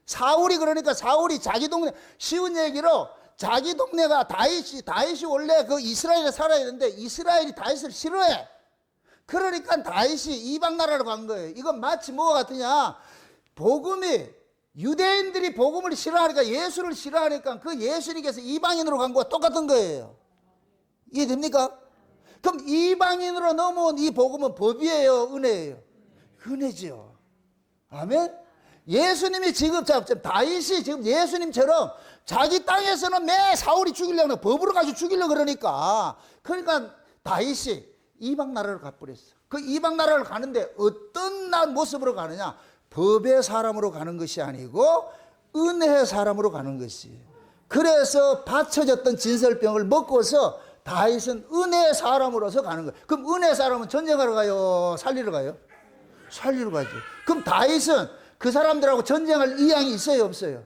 사울이 그러니까 사울이 자기 동네, 쉬운 얘기로 자기 동네가 다윗이 원래 그 이스라엘에 살아야 되는데 이스라엘이 다윗을 싫어해. 그러니까 다윗이 이방 나라로 간 거예요. 이건 마치 뭐가 같으냐. 복음이 유대인들이 복음을 싫어하니까 예수를 싫어하니까 그 예수님께서 이방인으로 간 거와 똑같은 거예요. 이해됩니까? 그럼 이방인으로 넘어온 이 복음은 법이에요? 은혜예요? 은혜죠. 아멘? 예수님이 지금 다윗이 지금 예수님처럼 자기 땅에서는 매 사울이 죽이려고 법으로 가지고 죽이려고 그러니까 다윗이 이방 나라를 가버렸어. 그 이방 나라를 가는데 어떤 모습으로 가느냐? 법의 사람으로 가는 것이 아니고 은혜의 사람으로 가는 것이에요. 그래서 받쳐졌던 진설병을 먹고서 다윗은 은혜의 사람으로서 가는 거예요. 그럼 은혜의 사람은 전쟁하러 가요? 살리러 가요? 살리러 가죠. 그럼 다윗은 그 사람들하고 전쟁할 의향이 있어요? 없어요?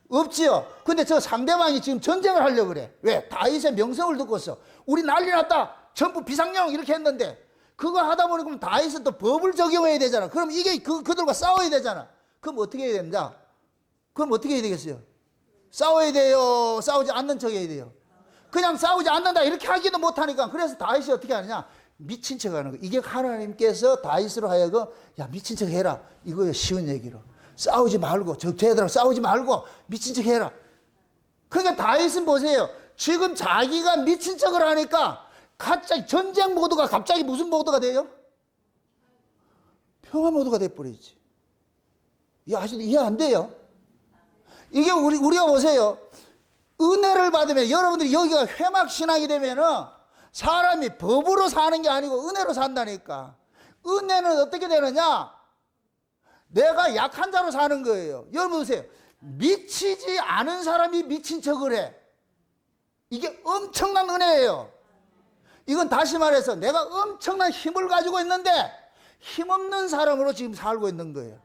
없지요. 근데 저 상대방이 지금 전쟁을 하려고 그래. 왜? 다윗의 명성을 듣고서 우리 난리 났다. 전부 비상령 이렇게 했는데 그거 하다 보니 그럼 다윗은 또 법을 적용해야 되잖아. 그럼 이게 그들과 싸워야 되잖아. 그럼 어떻게 해야 됩니까? 그럼 어떻게 해야 되겠어요? 싸워야 돼요? 싸우지 않는 척 해야 돼요? 그냥 싸우지 않는다 이렇게 하기도 못하니까 그래서 다윗이 어떻게 하느냐? 미친 척 하는 거예요. 이게 하나님께서 다윗으로 하여금 야 미친 척 해라. 이거예요. 쉬운 얘기로. 싸우지 말고 쟤들하고 싸우지 말고 미친 척 해라. 그러니까 다윗은 보세요. 지금 자기가 미친 척을 하니까 갑자기 전쟁 모드가 갑자기 무슨 모드가 돼요? 평화 모드가 돼버리지. 이해 안 돼요? 이게 우리가 보세요. 은혜를 받으면 여러분들이 여기가 회막신앙이 되면은 사람이 법으로 사는 게 아니고 은혜로 산다니까. 은혜는 어떻게 되느냐? 내가 약한 자로 사는 거예요. 여러분 보세요. 미치지 않은 사람이 미친 척을 해. 이게 엄청난 은혜예요. 이건 다시 말해서 내가 엄청난 힘을 가지고 있는데 힘없는 사람으로 지금 살고 있는 거예요.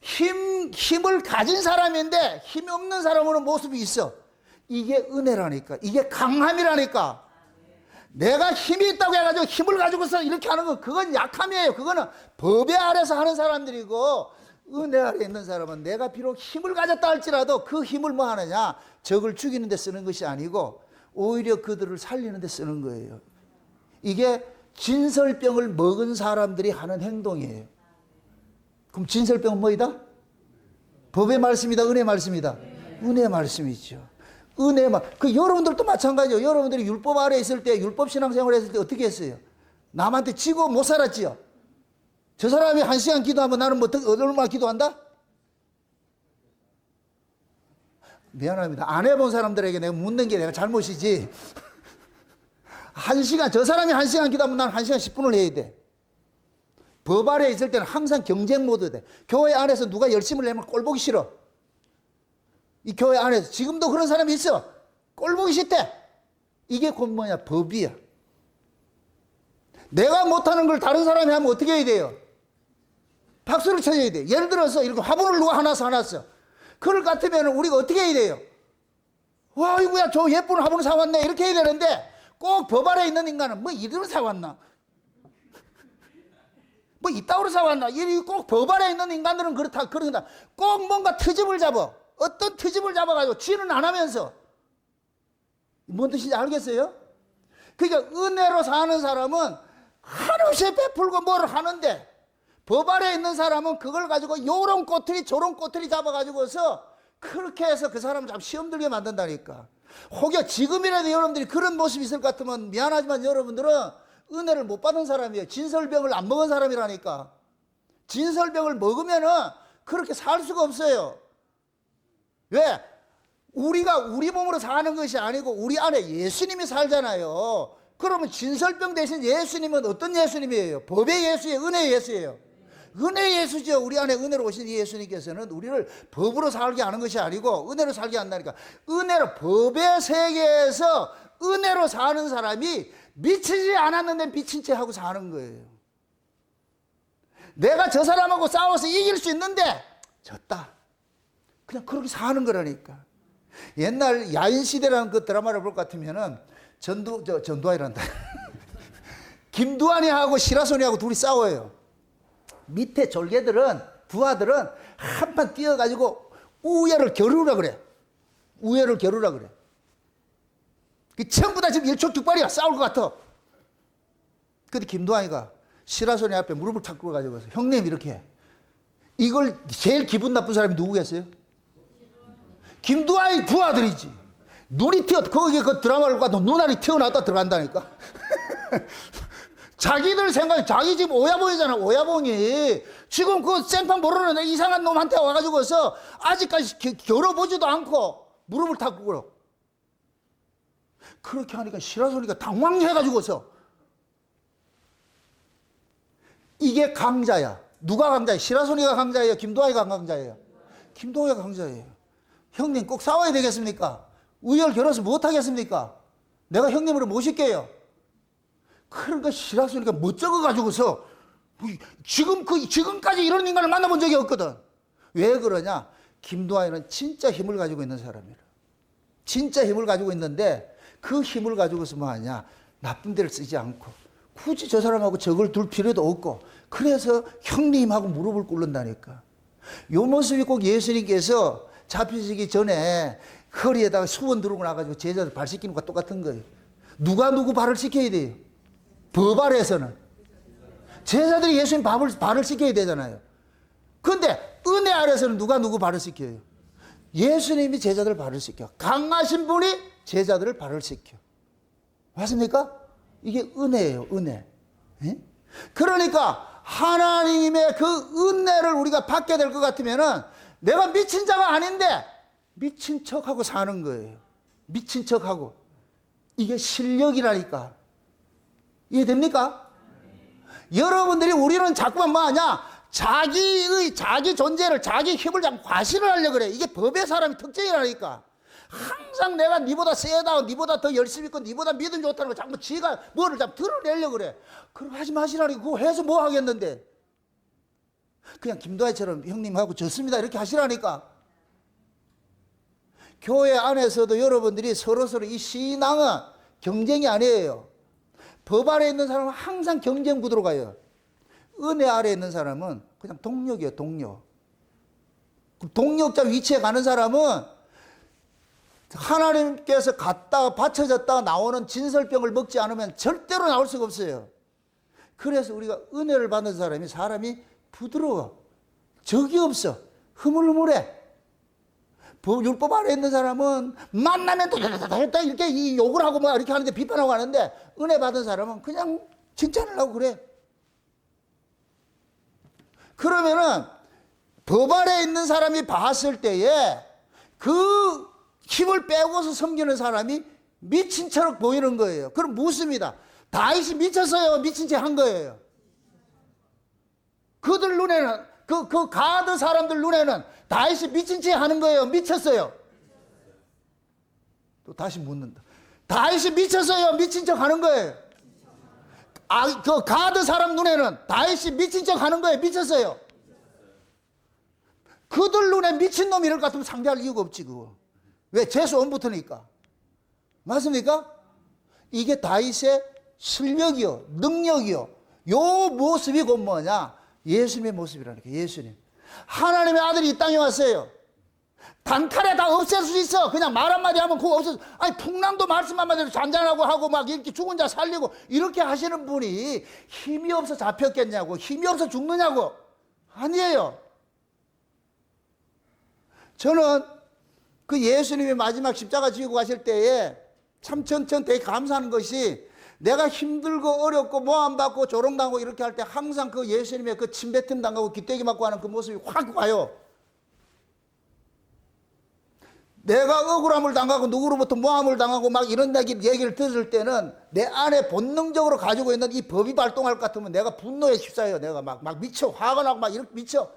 힘을 가진 사람인데 힘이 없는 사람으로 모습이 있어. 이게 은혜라니까. 이게 강함이라니까. 내가 힘이 있다고 해가지고 힘을 가지고서 이렇게 하는 건 그건 약함이에요. 그거는 법의 아래서 하는 사람들이고 은혜 아래 있는 사람은 내가 비록 힘을 가졌다 할지라도 그 힘을 뭐 하느냐? 적을 죽이는 데 쓰는 것이 아니고 오히려 그들을 살리는 데 쓰는 거예요. 이게 진설병을 먹은 사람들이 하는 행동이에요. 그럼 진설병은 뭐이다? 법의 말씀이다? 은혜 말씀이다? 은혜 말씀이죠. 여러분들도 마찬가지죠. 여러분들이 율법 아래 있을 때, 율법 신앙생활 했을 때 어떻게 했어요? 남한테 지고 못 살았지요? 저 사람이 1시간 기도하면 나는 얼마나 기도한다? 미안합니다. 안 해본 사람들에게 내가 묻는 게 내가 잘못이지. 1시간, 저 사람이 1시간 기도하면 나는 1시간 10분을 해야 돼. 법 아래 있을 때는 항상 경쟁 모드 돼. 교회 안에서 누가 열심을 내면 꼴 보기 싫어. 이 교회 안에서 지금도 그런 사람이 있어. 꼴 보기 싫대. 이게 곧 뭐냐? 법이야. 내가 못하는 걸 다른 사람이 하면 어떻게 해야 돼요? 박수를 쳐줘야 돼. 예를 들어서 이렇게 화분을 누가 하나 사놨어. 그럴 것 같으면 우리가 어떻게 해야 돼요? 와, 이거야, 저 예쁜 화분을 사왔네. 이렇게 해야 되는데 꼭 법 아래 있는 인간은 뭐 이대로 사왔나? 뭐 이따구로 사왔나? 꼭 법 아래 있는 인간들은 그렇다. 꼭 뭔가 트집을 잡아. 어떤 트집을 잡아가지고 쥐는 안 하면서. 뭔 뜻인지 알겠어요? 그러니까 은혜로 사는 사람은 한없이 베풀고 뭐를 하는데 법 아래 있는 사람은 그걸 가지고 요런 꼬투리 저런 꼬투리 잡아가지고서 그렇게 해서 그 사람을 참 시험 들게 만든다니까. 혹여 지금이라도 여러분들이 그런 모습이 있을 것 같으면 미안하지만 여러분들은 은혜를 못 받은 사람이에요. 진설병을 안 먹은 사람이라니까. 진설병을 먹으면은 그렇게 살 수가 없어요. 왜? 우리가 우리 몸으로 사는 것이 아니고 우리 안에 예수님이 살잖아요. 그러면 진설병 대신 예수님은 어떤 예수님이에요? 법의 예수예요? 은혜의 예수예요? 은혜의 예수죠. 우리 안에 은혜로 오신 이 예수님께서는 우리를 법으로 살게 하는 것이 아니고 은혜로 살게 한다니까. 은혜로, 법의 세계에서 은혜로 사는 사람이 미치지 않았는데 미친 채 하고 사는 거예요. 내가 저 사람하고 싸워서 이길 수 있는데 졌다. 그냥 그렇게 사는 거라니까. 옛날 야인시대라는 그 드라마를 볼 것 같으면은 전두환이란다. 김두한이하고 시라소니하고 둘이 싸워요. 밑에 졸개들은, 부하들은 한판 뛰어가지고 우열을 겨루라 그래. 우열을 겨루라 그래. 전부 다 지금 일촉즉발이야. 싸울 것 같아. 근데 김두한이가 시라소니 앞에 무릎을 탁 꿇어가지고 형님 이렇게 해. 이걸 제일 기분 나쁜 사람이 누구겠어요? 김두한이 부하들이지. 눈이 거기에 그 드라마를 봐도 눈알이 튀어나왔다 들어간다니까. 자기들 생각에 자기 집 오야봉이잖아. 오야봉이 지금 그 생판 모르는 이상한 놈한테 와가지고서 아직까지 겨뤄보지도 않고 무릎을 탁 꿇어. 그렇게 하니까 시라소니가 당황해가지고서 이게 강자야. 누가 강자예요? 시라소니가 강자예요? 김도하이가 강자예요? 김도하이가 강자예요. 형님 꼭 싸워야 되겠습니까? 우열 겨뤄서 못하겠습니까? 내가 형님으로 모실게요. 그러니까 시라소니가 멋쩍어가지고서 지금까지 이런 인간을 만나본 적이 없거든. 왜 그러냐? 김도하이는 진짜 힘을 가지고 있는 사람이라. 진짜 힘을 가지고 있는데 그 힘을 가지고서 뭐 하냐? 나쁜 데를 쓰지 않고 굳이 저 사람하고 적을 둘 필요도 없고 그래서 형님하고 무릎을 꿇는다니까. 요 모습이 꼭 예수님께서 잡히시기 전에 허리에다가 수건 두르고 나가지고 제자들 발 씻기는 것과 똑같은 거예요. 누가 누구 발을 씻겨야 돼요? 법 아래에서는. 제자들이 예수님 발을 씻겨야 되잖아요. 그런데 은혜 아래에서는 누가 누구 발을 씻겨요? 예수님이 제자들 발을 씻겨. 강하신 분이 제자들을 발을 씻겨. 맞습니까? 이게 은혜예요, 은혜. 예? 그러니까 하나님의 그 은혜를 우리가 받게 될 것 같으면은 내가 미친 자가 아닌데 미친 척하고 사는 거예요. 미친 척하고. 이게 실력이라니까. 이해됩니까? 여러분들이 우리는 자꾸만 뭐 하냐? 자기 존재를, 자기 힘을 자꾸 과시를 하려고 그래. 이게 법의 사람의 특징이라니까. 항상 내가 니보다 세다, 니보다 더 열심히 있고, 니보다 믿음 좋다는 거 자꾸 지가 뭐를 자꾸 드러내려고 그래. 그럼 하지 마시라니까. 그거 해서 뭐 하겠는데. 그냥 김도하이처럼 형님하고 졌습니다. 이렇게 하시라니까. 교회 안에서도 여러분들이 서로서로 이 신앙은 경쟁이 아니에요. 법 아래에 있는 사람은 항상 경쟁 구도로 가요. 은혜 아래에 있는 사람은 그냥 동력이에요, 동력. 동력자 위치에 가는 사람은 하나님께서 갖다가 바쳐졌다가 나오는 진설병을 먹지 않으면 절대로 나올 수가 없어요. 그래서 우리가 은혜를 받는 사람이 부드러워. 적이 없어. 흐물흐물해. 율법 아래에 있는 사람은 만나면 이렇게 욕을 하고 뭐 이렇게 하는데 비판하고 하는데 은혜 받은 사람은 그냥 칭찬을 하고 그래. 그러면은 법 아래에 있는 사람이 봤을 때에 그 힘을 빼고서 섬기는 사람이 미친 척 보이는 거예요. 그럼 묻습니다. 다윗이 미쳤어요? 미친 척 한 거예요? 그들 눈에는 그 가드 사람들 눈에는 다윗이 미친 척 하는 거예요? 미쳤어요? 또 다시 묻는다. 다윗이 미쳤어요? 미친 척 하는 거예요? 그 가드 사람 눈에는 다윗이 미친 척 하는 거예요? 미쳤어요? 그들 눈에 미친놈 이럴 것 같으면 상대할 이유가 없지, 그거. 왜? 재수 원부터니까. 맞습니까? 이게 다윗의 실력이요, 능력이요. 요 모습이 곧 뭐냐? 예수님의 모습이라니까, 예수님. 하나님의 아들이 이 땅에 왔어요. 단칼에 다 없앨 수 있어. 그냥 말 한마디 하면 그거 없어. 아니, 풍랑도 말씀 한마디로 잔잔하고 하고 막 이렇게 죽은 자 살리고 이렇게 하시는 분이 힘이 없어 잡혔겠냐고, 힘이 없어 죽느냐고. 아니에요. 저는 그 예수님이 마지막 십자가 지고 가실 때에 참 되게 감사하는 것이 내가 힘들고 어렵고 모함받고 조롱당하고 이렇게 할 때 항상 그 예수님의 그 침뱉음 당하고 기대기 맞고 하는 그 모습이 확 와요. 내가 억울함을 당하고 누구로부터 모함을 당하고 막 이런 얘기를 들을 때는 내 안에 본능적으로 가지고 있는 이 법이 발동할 것 같으면 내가 분노에 휩싸여요. 내가 막 미쳐. 화가 나고 막 이렇게 미쳐.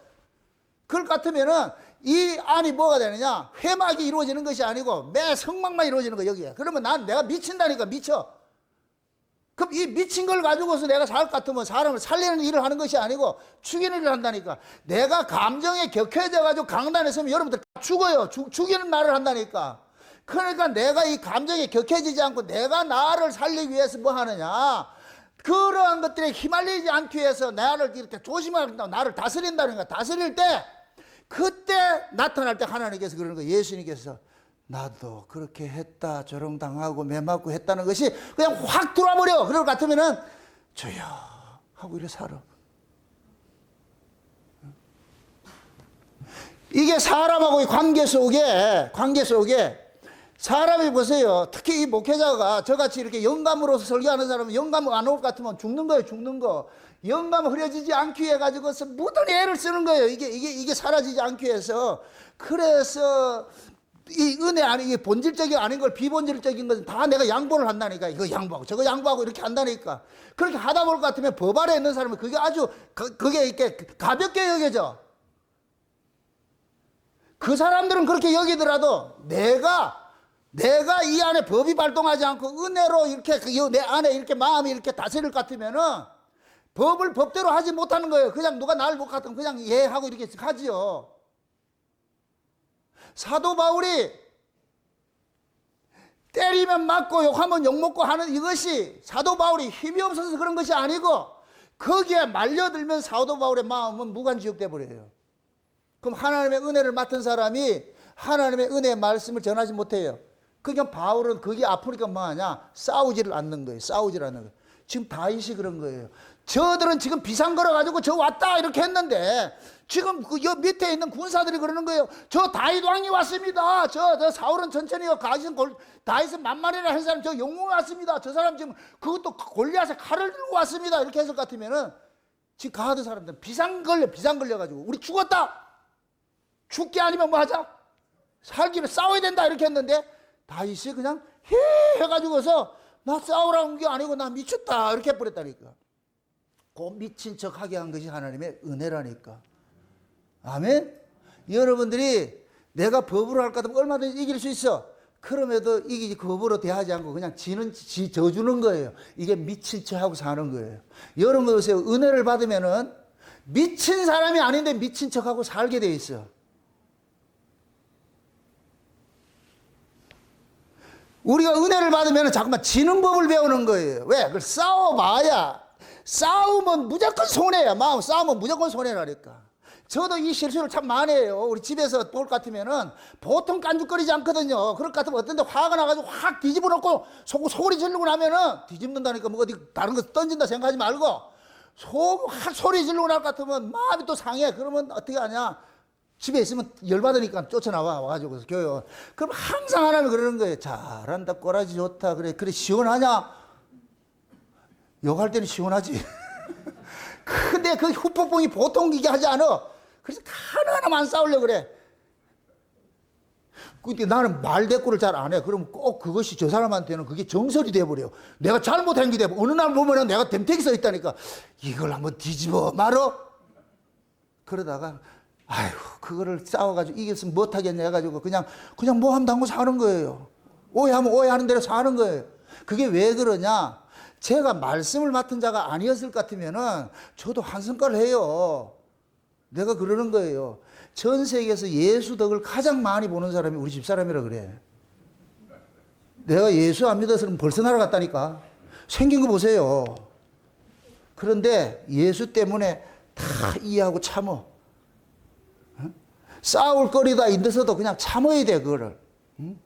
그럴 것 같으면은 이 안이 뭐가 되느냐? 회막이 이루어지는 것이 아니고 매 성막만 이루어지는 거 여기에. 그러면 내가 미친다니까 미쳐. 그럼 이 미친 걸 가지고서 내가 살 것 같으면 사람을 살리는 일을 하는 것이 아니고 죽이는 일을 한다니까. 내가 감정에 격해져가지고 강단에 서면 여러분들 죽어요. 죽이는 말을 한다니까. 그러니까 내가 이 감정에 격해지지 않고 내가 나를 살리기 위해서 뭐 하느냐. 그러한 것들에 휘말리지 않기 위해서 나를 이렇게 조심하고 나를 다스린다는 거야. 다스릴 때 그때 나타날 때 하나님께서 그러는 거예요. 예수님께서 나도 그렇게 했다, 조롱당하고 매맞고 했다는 것이 그냥 확 들어와버려. 그럴 것 같으면은 주여 하고 이렇게 살아. 이게 사람하고의 관계 속에 사람이 보세요. 특히 이 목회자가 저같이 이렇게 영감으로서 설교하는 사람은 영감 안 올 것 같으면 죽는 거예요, 죽는 거. 영감 흐려지지 않기 위해 가지고서 무던히 애를 쓰는 거예요. 이게 사라지지 않기 위해서. 그래서 이 은혜 아니, 이게 본질적이 아닌 걸 비본질적인 것은 다 내가 양보를 한다니까. 이거 양보하고 저거 양보하고 이렇게 한다니까. 그렇게 하다 볼 것 같으면 법 아래 있는 사람은 그게 아주, 그게 이렇게 가볍게 여겨져. 그 사람들은 그렇게 여기더라도 내가 이 안에 법이 발동하지 않고 은혜로 이렇게 내 안에 이렇게 마음이 이렇게 다스릴 것 같으면은 법을 법대로 하지 못하는 거예요. 그냥 누가 나를 못 같으면 그냥 하고 이렇게 하지요. 사도 바울이 때리면 맞고 욕하면 욕먹고 하는 이것이 사도 바울이 힘이 없어서 그런 것이 아니고 거기에 말려들면 사도 바울의 마음은 무관지옥돼 버려요. 그럼 하나님의 은혜를 맡은 사람이 하나님의 은혜의 말씀을 전하지 못해요. 그러니까 바울은 거기 아프니까 뭐하냐? 싸우지를 않는 거예요. 싸우지를 않는 거예요. 지금 다윗이 그런 거예요. 저들은 지금 비상 걸어가지고 저 왔다 이렇게 했는데 지금 그 밑에 있는 군사들이 그러는 거예요. 저 다윗 왕이 왔습니다. 저 사울은 천천히 가신 다윗은 만만이라 한 사람 저 영웅이 왔습니다. 저 사람 지금 그것도 골리앗에 칼을 들고 왔습니다. 이렇게 했을 것 같으면은 지금 가하던 사람들은 비상 걸려가지고 우리 죽었다. 죽기 아니면 뭐 하자? 살기를 싸워야 된다 이렇게 했는데 다윗이 그냥 해가지고서 나 싸우라는 게 아니고 나 미쳤다 이렇게 해버렸다니까. 그 미친 척하게 한 것이 하나님의 은혜라니까. 아멘. 여러분들이 내가 법으로 할 것 같으면 얼마든지 이길 수 있어. 그럼에도 이게 법으로 대하지 않고 그냥 져주는 거예요. 이게 미친 척하고 사는 거예요. 여러분 보세요. 은혜를 받으면은 미친 사람이 아닌데 미친 척하고 살게 돼 있어. 우리가 은혜를 받으면 자꾸만 지는 법을 배우는 거예요. 왜? 그걸 싸워봐야, 싸우면 무조건 손해야. 마음 싸우면 무조건 손해라니까. 저도 이 실수를 참 많이 해요. 우리 집에서 볼 것 같으면은 보통 깐죽거리지 않거든요. 그럴 것 같으면 어떤 데 화가 나가지고 확 뒤집어 놓고 소리 지르고 나면은 뒤집는다니까 뭐 어디 다른 거 던진다 생각하지 말고 확 소리 지르고 날 것 같으면 마음이 또 상해. 그러면 어떻게 하냐? 집에 있으면 열받으니까 쫓아나와 와가지고 교육. 그럼 항상 하나님 그러는 거예요. 잘한다, 꼬라지 좋다. 그래 시원하냐? 욕할 때는 시원하지. 근데 그 후폭풍이 보통 이게 하지 않아. 그래서 하나하나만 싸우려고 그래. 근데 나는 말대꾸를 잘 안 해. 그럼 꼭 그것이 저 사람한테는 그게 정설이 돼버려. 내가 잘못한 게 돼버려. 어느 날 보면은 내가 댐택이 써 있다니까. 이걸 한번 뒤집어 말어? 그러다가 아이고, 그거를 싸워가지고 이겼으면 못하겠냐 해가지고 그냥 뭐 하면 당고 사는 거예요. 오해하면 오해하는 대로 사는 거예요. 그게 왜 그러냐? 제가 말씀을 맡은 자가 아니었을 것 같으면은 저도 한성깔 해요. 내가 그러는 거예요. 전 세계에서 예수 덕을 가장 많이 보는 사람이 우리 집사람이라 그래. 내가 예수 안 믿어서는 벌써 날아갔다니까. 생긴 거 보세요. 그런데 예수 때문에 다 이해하고 참어. 싸울 거리다 있어도 그냥 참아야 돼, 그거를. 응?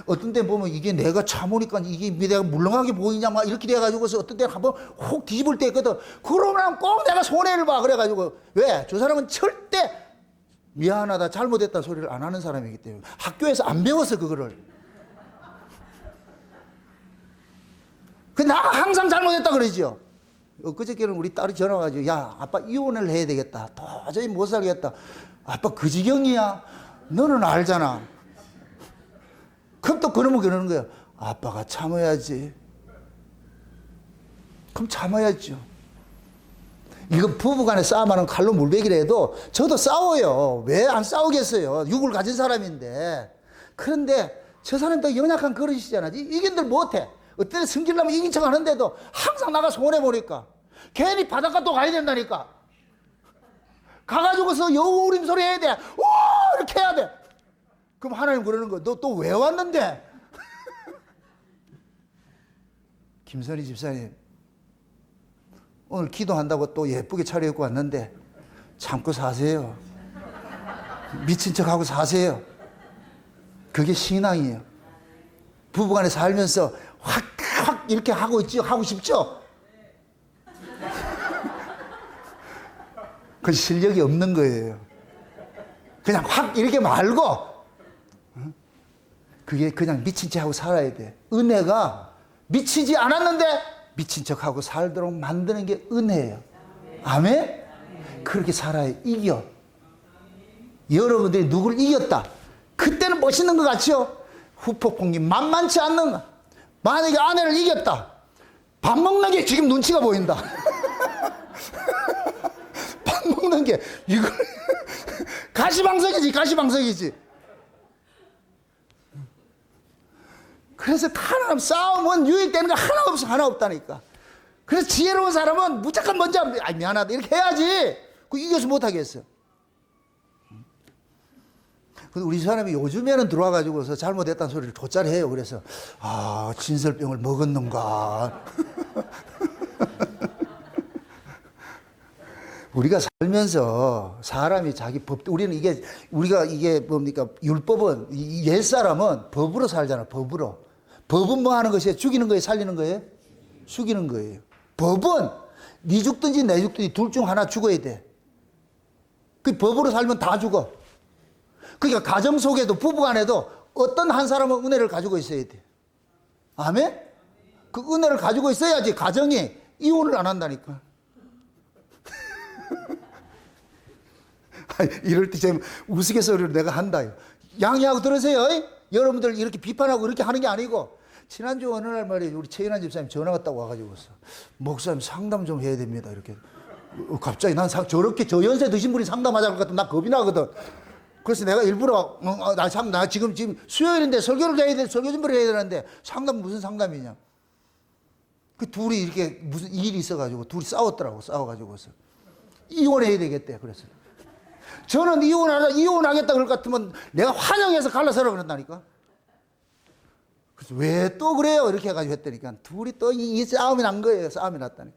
어떤 때 보면 이게 내가 참으니까 이게 내가 물렁하게 보이냐, 막 이렇게 돼가지고서 어떤 때 한번 혹 뒤집을 때 있거든. 그러면 꼭 내가 손해를 봐. 그래가지고. 왜? 저 사람은 절대 미안하다, 잘못했다 소리를 안 하는 사람이기 때문에. 학교에서 안 배웠어, 그거를. 나 항상 잘못했다 그러지요. 그저께는 우리 딸이 전화 와가지고, 야, 아빠 이혼을 해야 되겠다. 도저히 못 살겠다. 아빠 그 지경이야? 너는 알잖아. 그럼 또 그러면 그러는 거야. 아빠가 참아야지. 그럼 참아야죠. 이거 부부간에 싸움하는 칼로 물베기라 해도 저도 싸워요. 왜 안 싸우겠어요? 육을 가진 사람인데. 그런데 저 사람이 또 연약한 그릇이잖아. 이긴들 못해. 어떤 때 승질나면 이긴 척 하는데도 항상 나가 손해보니까. 괜히 바닷가 또 가야 된다니까. 가가지고서 여우우림 소리 해야 돼. 오! 이렇게 해야 돼. 그럼 하나님 그러는 거, 너 또 왜 왔는데? 김선희 집사님, 오늘 기도한다고 또 예쁘게 차려입고 왔는데 참고 사세요. 미친 척하고 사세요. 그게 신앙이에요. 부부간에 살면서 확 이렇게 하고 싶죠? 그 실력이 없는 거예요. 그냥 확 이렇게 말고 그게 그냥 미친 척하고 살아야 돼. 은혜가 미치지 않았는데 미친 척하고 살도록 만드는 게 은혜예요. 아멘? 그렇게 살아야 이겨. 여러분들이 누구를 이겼다. 그때는 멋있는 것 같죠? 후폭풍기 만만치 않는 거. 만약에 아내를 이겼다. 밥 먹는 게 지금 눈치가 보인다. 밥 먹는 게 이걸 가시방석이지, 가시방석이지. 그래서 하나 싸움은 유익되는 거 하나 없어, 하나 없다니까. 그래서 지혜로운 사람은 무조건 먼저 미안하다 이렇게 해야지. 그 이겨서 못하겠어. 근데 우리 사람이 요즘에는 들어와가지고서 잘못했다는 소리를 돗자리 해요. 그래서 진설병을 먹었는가. 우리가 살면서 사람이 자기 법, 우리가 이게 뭡니까? 율법은, 옛사람은 법으로 살잖아, 법으로. 법은 뭐 하는 것이에요? 죽이는 거예요? 살리는 거예요? 죽이는 거예요. 법은 네 죽든지 내 죽든지 둘 중 하나 죽어야 돼. 그 법으로 살면 다 죽어. 그러니까 가정 속에도 부부 간에도 어떤 한 사람은 은혜를 가지고 있어야 돼. 아멘? 그 은혜를 가지고 있어야지 가정이 이혼을 안 한다니까. 이럴 때 좀 우스갯소리를 내가 한다요. 양해하고 들으세요. 여러분들 이렇게 비판하고 이렇게 하는 게 아니고. 지난주 어느 날 말이에요. 우리 최인환 집사님 전화가 딱 와가지고 목사님 상담 좀 해야 됩니다. 이렇게. 갑자기 난 저렇게 저 연세 드신 분이 상담하자고 할 것 같으면 나 겁이 나거든. 그래서 내가 일부러 나 지금 수요일인데 설교를 해야 돼. 설교 준비를 해야 되는데 상담 무슨 상담이냐. 그 둘이 이렇게 무슨 일이 있어가지고 둘이 싸웠더라고. 싸워가지고서 이혼해야 되겠대. 그래서 저는 이혼하겠다 그럴 것 같으면 내가 환영해서 갈라서라 그런다니까. 그래서 왜 또 그래요? 이렇게 해가지고 했더니까 둘이 또 이 싸움이 난 거예요. 싸움이 났다니.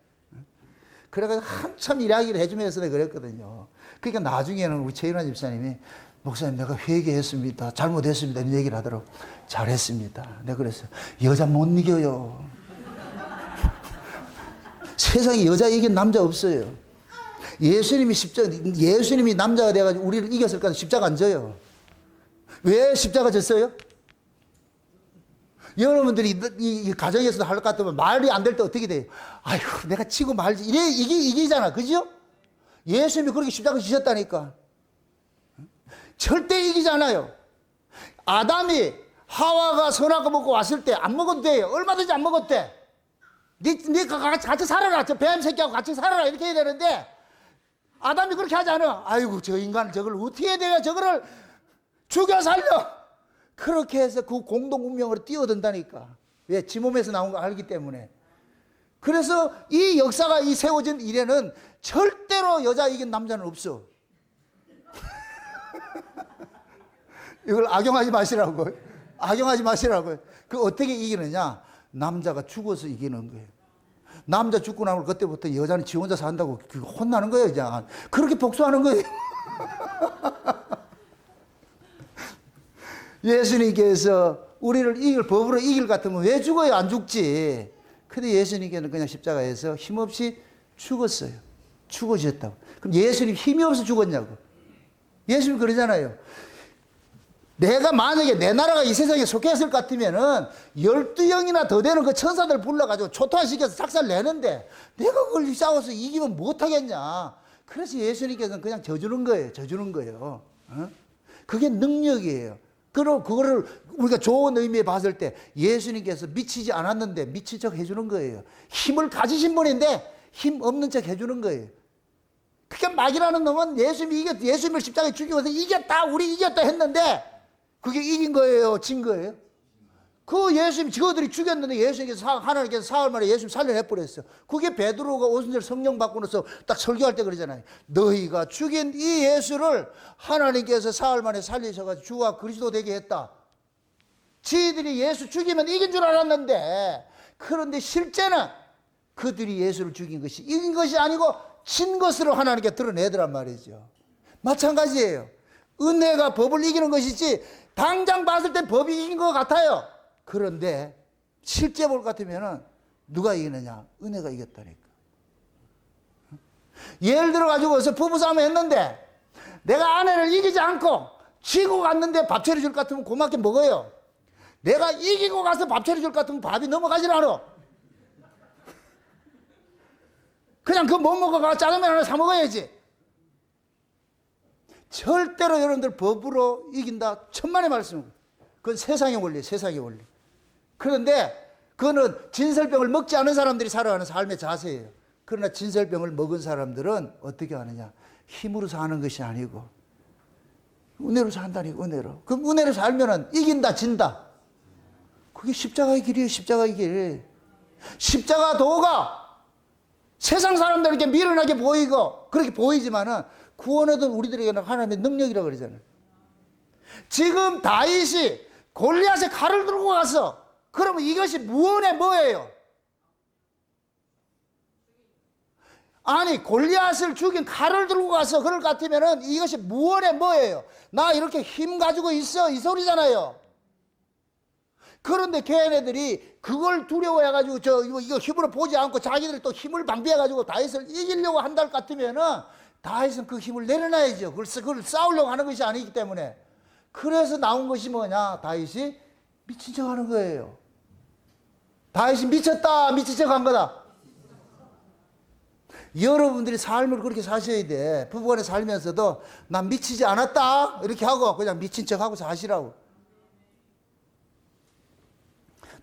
그래가지고 한참 이야기를 해주면서 내가 그랬거든요. 그러니까 나중에는 우리 최인환 집사님이 목사님 내가 회개했습니다. 잘못했습니다. 이런 얘기를 하더라고. 잘했습니다. 내가 그랬어요. 여자 못 이겨요. 세상에 여자 이긴 남자 없어요. 예수님이 남자가 돼가지고 우리를 이겼을까? 십자가 안 져요. 왜 십자가 졌어요? 여러분들이 이 가정에서도 할 것 같으면 말이 안 될 때 어떻게 돼요? 아이고, 내가 치고 말지. 이기잖아. 그죠? 예수님이 그렇게 십자가 지셨다니까. 절대 이기지 않아요. 아담이 하와가 선악과 먹고 왔을 때 안 먹어도 돼요. 얼마든지 안 먹어도 돼. 니가 같이 살아라. 저 뱀 새끼하고 같이 살아라. 이렇게 해야 되는데 아담이 그렇게 하지 않아. 아이고, 저 인간 저걸 어떻게 해야 돼요? 저거를 죽여 살려. 그렇게 해서 그 공동 운명으로 뛰어든다니까. 왜? 지 몸에서 나온 거 알기 때문에. 그래서 이 역사가 이 세워진 이래는 절대로 여자 이긴 남자는 없어. 이걸 악용하지 마시라고. 악용하지 마시라고. 그 어떻게 이기느냐? 남자가 죽어서 이기는 거예요. 남자 죽고 나면 그때부터 여자는 지 혼자 산다고 혼나는 거예요. 그냥. 그렇게 복수하는 거예요. 예수님께서 우리를 법으로 이길 같으면 왜 죽어요? 안 죽지. 근데 예수님께는 그냥 십자가에서 힘없이 죽었어요. 죽어주셨다고. 그럼 예수님 힘이 없어 죽었냐고. 예수님 그러잖아요. 내가 만약에 내 나라가 이 세상에 속했을 것 같으면은 12영이나 더 되는 그 천사들 불러가지고 초토화시켜서 작살 내는데 내가 그걸 싸워서 이기면 못하겠냐. 그래서 예수님께서는 그냥 져주는 거예요. 져주는 거예요. 그게 능력이에요. 그리고 그거를 우리가 좋은 의미에 봤을 때 예수님께서 미치지 않았는데 미친 척 해주는 거예요. 힘을 가지신 분인데 힘 없는 척 해주는 거예요. 그게 막이라는 놈은 예수님을 십자가에 죽이고서 이겼다, 우리 이겼다 했는데 그게 이긴 거예요, 진 거예요? 그 예수님, 저들이 죽였는데 예수님께서 하나님께서 사흘 만에 예수님 살려내버렸어요. 그게 베드로가 오순절 성령 받고 나서 딱 설교할 때 그러잖아요. 너희가 죽인 이 예수를 하나님께서 사흘 만에 살리셔가지고 주와 그리스도 되게 했다. 지들이 예수 죽이면 이긴 줄 알았는데 그런데 실제는 그들이 예수를 죽인 것이 이긴 것이 아니고 진 것으로 하나님께 드러내더란 말이죠. 마찬가지예요. 은혜가 법을 이기는 것이지 당장 봤을 때 법이 이긴 것 같아요. 그런데 실제 볼 것 같으면 누가 이기느냐? 은혜가 이겼다니까. 예를 들어 가지고 부부싸움 했는데 내가 아내를 이기지 않고 지고 갔는데 밥 차려줄 것 같으면 고맙게 먹어요. 내가 이기고 가서 밥 차려줄 것 같으면 밥이 넘어가질 않아. 그냥 그거 못 먹어가 짜장면 하나 사 먹어야지. 절대로 여러분들 법으로 이긴다. 천만의 말씀. 그건 세상의 원리, 세상의 원리. 그런데 그거는 진설병을 먹지 않은 사람들이 살아가는 삶의 자세예요. 그러나 진설병을 먹은 사람들은 어떻게 하느냐? 힘으로 사는 것이 아니고 은혜로 산다니까, 은혜로. 그럼 은혜로 살면은 이긴다, 진다. 그게 십자가의 길이에요, 십자가의 길. 십자가 도가 세상 사람들에게 미련하게 보이고 그렇게 보이지만은 구원하던 우리들에게는 하나님의 능력이라고 그러잖아요. 지금 다윗이 골리앗의 칼을 들고 가서 그러면 이것이 무언의 뭐예요? 아니 골리앗을 죽인 칼을 들고 가서 그럴 것 같으면은 이것이 무언의 뭐예요? 나 이렇게 힘 가지고 있어 이 소리잖아요. 그런데 걔네들이 그걸 두려워해가지고 이거 힘으로 보지 않고 자기들이 또 힘을 방비해가지고 다윗을 이기려고 한다 것 같으면은 다윗은 그 힘을 내려놔야죠. 그걸 싸우려고 하는 것이 아니기 때문에. 그래서 나온 것이 뭐냐? 다윗이 미친 척 하는 거예요. 다윗이 미쳤다, 미친 척 한 거다. 여러분들이 삶을 그렇게 사셔야 돼. 부부간에 살면서도 난 미치지 않았다 이렇게 하고 그냥 미친 척 하고 사시라고.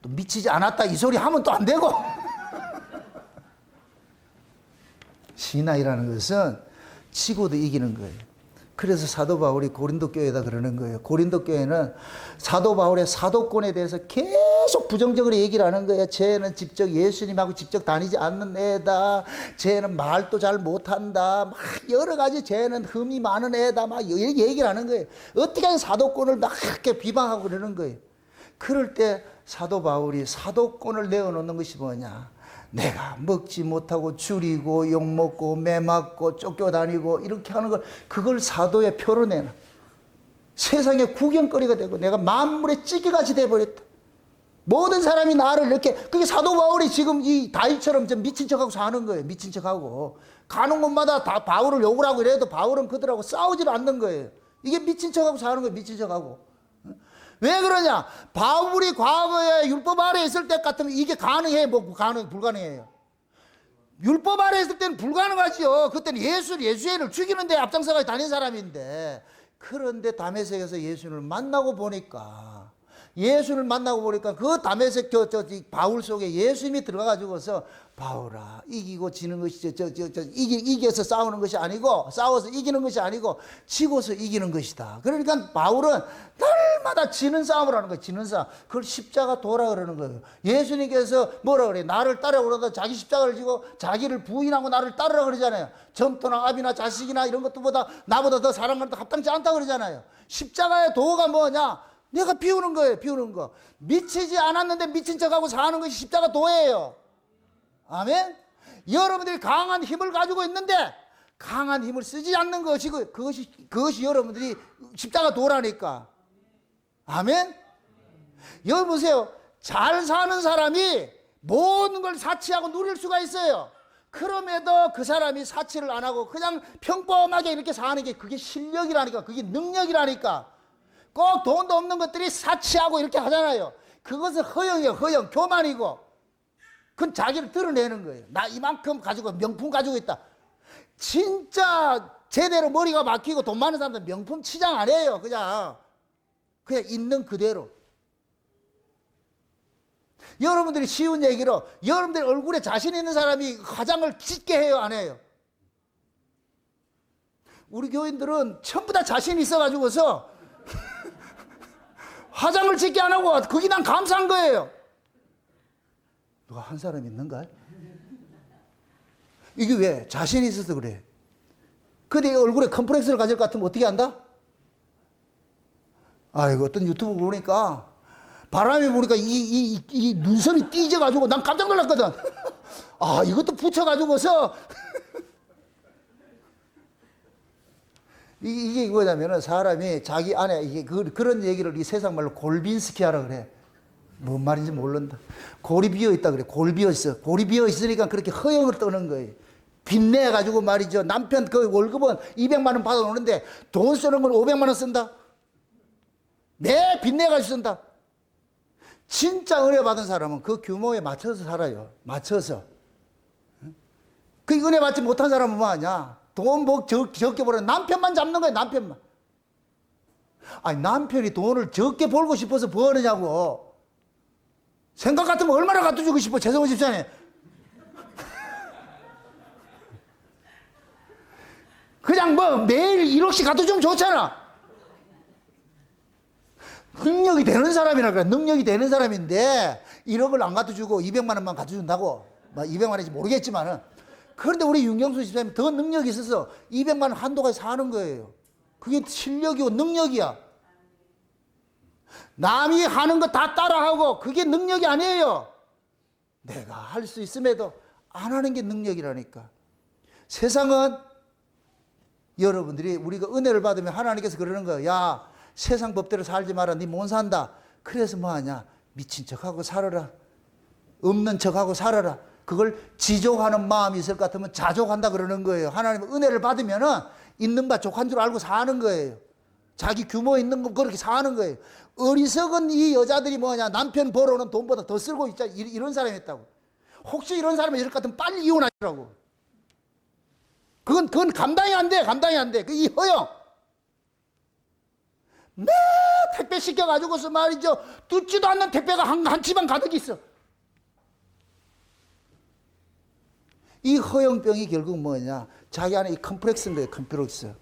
또 미치지 않았다 이 소리 하면 또 안 되고. 신앙이라는 것은 치고도 이기는 거예요. 그래서 사도 바울이 고린도 교회에다 그러는 거예요. 고린도 교회는 사도 바울의 사도권에 대해서 계속 부정적으로 얘기를 하는 거예요. 쟤는 직접 예수님하고 직접 다니지 않는 애다. 쟤는 말도 잘 못한다. 막 여러 가지 쟤는 흠이 많은 애다. 막 이렇게 얘기를 하는 거예요. 어떻게 하면 사도권을 막 이렇게 비방하고 그러는 거예요. 그럴 때 사도 바울이 사도권을 내어놓는 것이 뭐냐? 내가 먹지 못하고 줄이고 욕먹고 매맞고 쫓겨다니고 이렇게 하는 걸 그걸 사도의 표로 내놔. 세상의 구경거리가 되고 내가 만물의 찌개같이 돼버렸다. 모든 사람이 나를 이렇게 그게 사도 바울이 지금 이 다윗처럼 좀 미친 척하고 사는 거예요. 미친 척하고 가는 곳마다 다 바울을 욕을 하고 이래도 바울은 그들하고 싸우질 않는 거예요. 이게 미친 척하고 사는 거예요. 미친 척하고. 왜 그러냐? 바울이 과거에 율법 아래에 있을 때 같으면 이게 가능해? 불가능해요? 율법 아래에 있을 때는 불가능하지요. 그때는 예수를 죽이는 데 앞장서가 다닌 사람인데. 그런데 다메섹에서 예수를 만나고 보니까 그 다메섹 바울 속에 예수님이 들어가가지고서 바울아 이기고 지는 것이 이겨서 싸우는 것이 아니고 싸워서 이기는 것이 아니고 지고서 이기는 것이다. 그러니까 바울은 날마다 지는 싸움을 하는 거예요. 지는 싸움. 그걸 십자가 도라 그러는 거예요. 예수님께서 뭐라 그래요? 나를 따르라 그러다 자기 십자가를 지고 자기를 부인하고 나를 따르라 그러잖아요. 전토나 아비나 자식이나 이런 것보다 나보다 더 사랑하는 데 합당치 않다 그러잖아요. 십자가의 도가 뭐냐? 내가 비우는 거예요. 비우는 거. 미치지 않았는데 미친 척하고 사는 것이 십자가 도예요. 아멘. 여러분들이 강한 힘을 가지고 있는데 강한 힘을 쓰지 않는 것이 그것이 여러분들이 십자가 도라니까. 아멘. 여러분 보세요. 잘 사는 사람이 모든 걸 사치하고 누릴 수가 있어요. 그럼에도 그 사람이 사치를 안 하고 그냥 평범하게 이렇게 사는 게 그게 실력이라니까. 그게 능력이라니까. 꼭 돈도 없는 것들이 사치하고 이렇게 하잖아요. 그것은 허영이에요. 허영, 교만이고. 그건 자기를 드러내는 거예요. 나 이만큼 가지고 명품 가지고 있다. 진짜 제대로 머리가 막히고 돈 많은 사람들은 명품 치장 안 해요. 그냥 있는 그대로. 여러분들이 쉬운 얘기로 여러분들 얼굴에 자신 있는 사람이 화장을 짙게 해요, 안 해요? 우리 교인들은 전부 다 자신 있어가지고서 화장을 짙게 안 하고 그게 난 감사한 거예요. 누가 한 사람 있는가? 이게 왜? 자신이 있어서 그래. 근데 얼굴에 컴플렉스를 가질 것 같으면 어떻게 한다? 아이고 어떤 유튜브 보니까 바람이 부니까 이 눈썹이 띠져가지고 난 깜짝 놀랐거든. 아 이것도 붙여가지고서 이게 뭐냐면은 사람이 자기 안에 이게 그런 얘기를 이 세상 말로 골빈스키 하라 그래. 뭔 말인지 모른다. 골이 비어 있다 그래. 골 비어 있어. 골이 비어 있으니까 그렇게 허영을 떠는 거예요. 빚내 가지고 말이죠. 남편 그 월급은 200만 원 받아오는데 돈 쓰는 건 500만 원 쓴다. 내 빚내 가지고 쓴다. 진짜 은혜 받은 사람은 그 규모에 맞춰서 살아요. 맞춰서. 그 은혜 받지 못한 사람은 뭐 하냐? 돈 뭐 적게 벌어 남편만 잡는 거야, 남편만. 아니, 남편이 돈을 적게 벌고 싶어서 버느냐고. 생각 같으면 얼마나 갖다 주고 싶어, 재성호 집사님. 그냥 뭐 매일 1억씩 갖다 주면 좋잖아. 능력이 되는 사람이라 그래. 능력이 되는 사람인데 1억을 안 갖다 주고 200만 원만 갖다 준다고. 뭐 200만 원인지 모르겠지만은. 그런데 우리 윤경수 집사님 더 능력이 있어서 200만 원 한도가 사는 거예요. 그게 실력이고 능력이야. 남이 하는 거 다 따라하고 그게 능력이 아니에요. 내가 할 수 있음에도 안 하는 게 능력이라니까. 세상은 여러분들이 우리가 은혜를 받으면 하나님께서 그러는 거예요. 야, 세상 법대로 살지 마라. 니 못 산다. 그래서 뭐 하냐? 미친 척하고 살아라. 없는 척하고 살아라. 그걸 지족하는 마음이 있을 것 같으면 자족한다 그러는 거예요. 하나님 은혜를 받으면은 있는 바 족한 줄 알고 사는 거예요. 자기 규모 있는 거 그렇게 사는 거예요. 어리석은 이 여자들이 뭐냐? 남편 벌어오는 돈보다 더 쓰고 있자. 이런 사람이 있다고. 혹시 이런 사람이 있을 것 같으면 빨리 이혼하시라고. 그건 감당이 안 돼. 감당이 안 돼. 이 허영. 매 택배 시켜가지고서 말이죠. 뜯지도 않는 택배가 한 집안 가득 있어. 이 허영병이 결국 뭐냐? 자기 안에 이 컴플렉스인 거예요. 컴플렉스.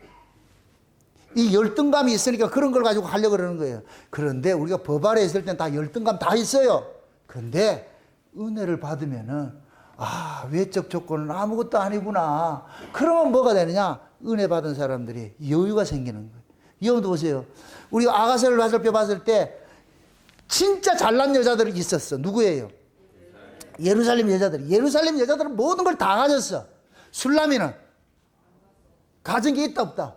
이 열등감이 있으니까 그런 걸 가지고 하려고 그러는 거예요. 그런데 우리가 법 아래 있을 땐 다 열등감 다 있어요. 그런데 은혜를 받으면은 아, 외적 조건은 아무것도 아니구나. 그러면 뭐가 되느냐? 은혜 받은 사람들이 여유가 생기는 거예요. 여러분도 보세요. 우리가 아가서를 봤을 때 진짜 잘난 여자들이 있었어. 누구예요? 예루살렘 여자들. 예루살렘 여자들은 모든 걸 다 가졌어. 술라미는 가진 게 있다 없다?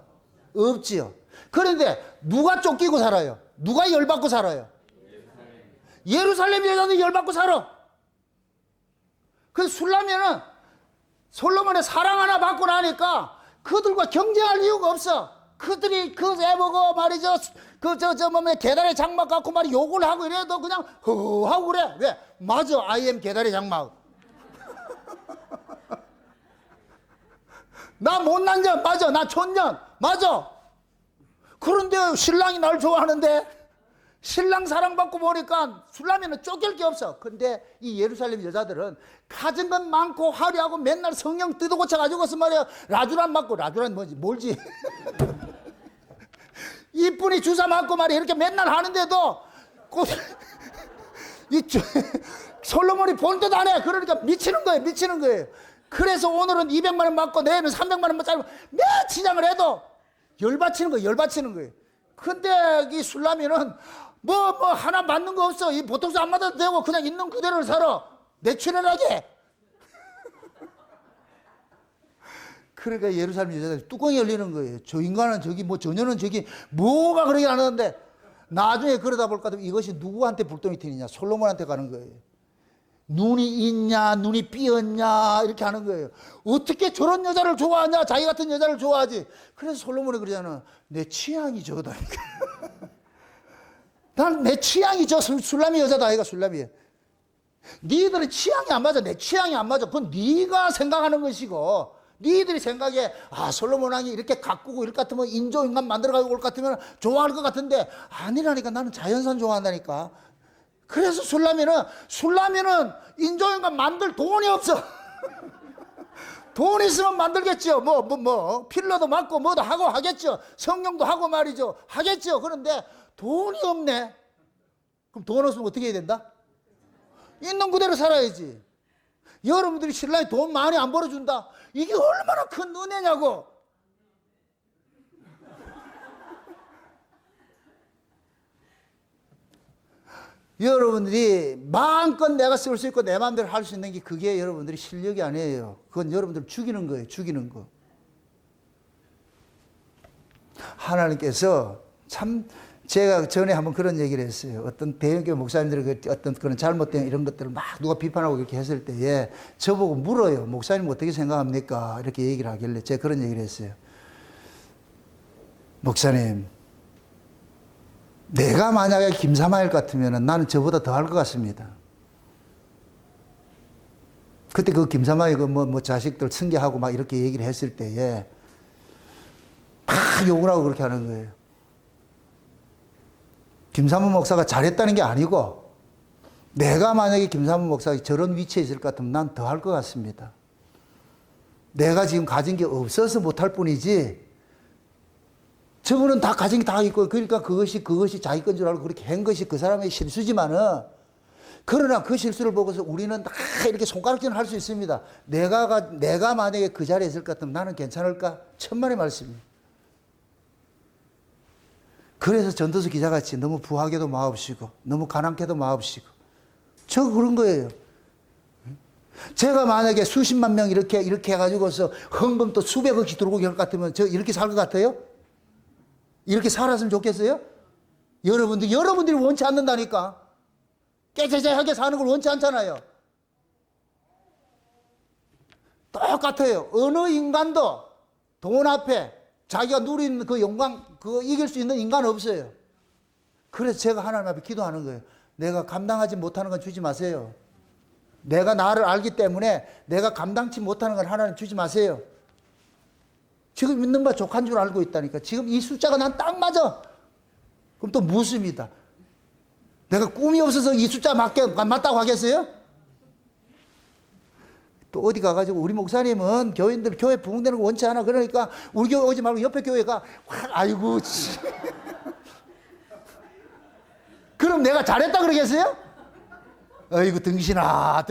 없지요. 그런데 누가 쫓기고 살아요? 누가 열받고 살아요? 예루살렘 여자들이 열받고 살아. 그래서 술라미는 솔로몬의 사랑 하나 받고 나니까 그들과 경쟁할 이유가 없어. 그들이 그 애보고 말이죠. 계단의 장막 갖고 말이 욕을 하고 이래도 그냥 하고 그래. 왜? 맞아. I am 계단의 장막. 나 못난 년 맞아. 나 촌년 맞아. 그런데 신랑이 날 좋아하는데 신랑 사랑받고 보니까 술라미는 쫓길 게 없어. 근데 이 예루살렘 여자들은 가진 건 많고 화려하고 맨날 성령 뜯어고쳐 가지고서 말이야. 라주란 맞고, 라주란 뭐지? 뭘지? 이쁜이 주사 맞고 말이야. 이렇게 맨날 하는데도 솔로몬이 본 듯 안 해. 그러니까 미치는 거예요. 미치는 거예요. 그래서 오늘은 200만 원 맞고 내일은 300만 원 맞고 몇 치장을 해도 열받치는 거예요. 열받치는 거예요. 근데 이 술라미는 뭐 하나 맞는 거 없어. 이 보톡스 안 맞아도 되고 그냥 있는 그대로 살아. 내추럴하게. 그러니까 예루살렘 여자들이 뚜껑이 열리는 거예요. 저 인간은 저기 저녀는 저기 뭐가 그러게 안 하는데 나중에 그러다 볼까 이것이 누구한테 불똥이 튀느냐? 솔로몬한테 가는 거예요. 눈이 있냐, 눈이 삐었냐, 이렇게 하는 거예요. 어떻게 저런 여자를 좋아하냐? 자기 같은 여자를 좋아하지. 그래서 솔로몬이 그러잖아. 내 취향이 저거다니까. 난 내 취향이 저 술라미 여자다, 아이가 술라미. 니들은 취향이 안 맞아. 내 취향이 안 맞아. 그건 네가 생각하는 것이고, 니들이 생각에, 아, 솔로몬 왕이 이렇게 가꾸고 이럴 것 같으면 인조인간 만들어가지고 올 것 같으면 좋아할 것 같은데, 아니라니까. 나는 자연산 좋아한다니까. 그래서 술라미는 인조인간 만들 돈이 없어. 돈 있으면 만들겠죠. 필러도 맞고 뭐도 하고 하겠죠. 성령도 하고 말이죠. 하겠죠. 그런데 돈이 없네. 그럼 돈 없으면 어떻게 해야 된다? 있는 그대로 살아야지. 여러분들이 신랑이 돈 많이 안 벌어준다. 이게 얼마나 큰 은혜냐고. 여러분들이 마음껏 내가 쓸 수 있고 내 마음대로 할 수 있는 게 그게 여러분들이 실력이 아니에요. 그건 여러분들 죽이는 거예요. 죽이는 거. 하나님께서 참 제가 전에 한번 그런 얘기를 했어요. 어떤 대형교회 목사님들이 어떤 그런 잘못된 이런 것들을 막 누가 비판하고 이렇게 했을 때에 저보고 물어요. 목사님 어떻게 생각합니까? 이렇게 얘기를 하길래 제가 그런 얘기를 했어요. 목사님, 내가 만약에 김사마일 같으면 나는 저보다 더 할 것 같습니다. 그때 그 김사마일 뭐 자식들 승계하고 막 이렇게 얘기를 했을 때에 막 욕을 하고 그렇게 하는 거예요. 김사무 목사가 잘했다는 게 아니고 내가 만약에 김사무 목사가 저런 위치에 있을 것 같으면 난 더 할 것 같습니다. 내가 지금 가진 게 없어서 못할 뿐이지 저분은 다 가진 게 다 있고 그러니까 그것이 자기 건 줄 알고 그렇게 한 것이 그 사람의 실수지만은 그러나 그 실수를 보고서 우리는 다 이렇게 손가락질을 할 수 있습니다. 내가 만약에 그 자리에 있을 것 같으면 나는 괜찮을까? 천만의 말씀입니다. 그래서 전도서 기자같이 너무 부하게도 마옵시고 너무 가난케도 마옵시고 저 그런 거예요. 제가 만약에 수십만 명 이렇게 해가지고서 헌금 또 수백억씩 들어오고 할 것 같으면 저 이렇게 살 것 같아요? 이렇게 살았으면 좋겠어요? 여러분들이 원치 않는다니까. 깨재재하게 사는 걸 원치 않잖아요. 똑같아요. 어느 인간도 돈 앞에 자기가 누리는 그 영광, 그거 이길 수 있는 인간 없어요. 그래서 제가 하나님 앞에 기도하는 거예요. 내가 감당하지 못하는 건 주지 마세요. 내가 나를 알기 때문에 내가 감당치 못하는 건 하나님 주지 마세요. 지금 있는 바 족한 줄 알고 있다니까. 지금 이 숫자가 난 딱 맞아. 그럼 또 묻습니다. 내가 꿈이 없어서 이 숫자 맞다고 하겠어요? 또 어디 가가지고 우리 목사님은 교인들 교회 부흥되는 거 원치 않아. 그러니까 우리 교회 오지 말고 옆에 교회가 아이고 그럼 내가 잘했다 그러겠어요? 어이구 등신아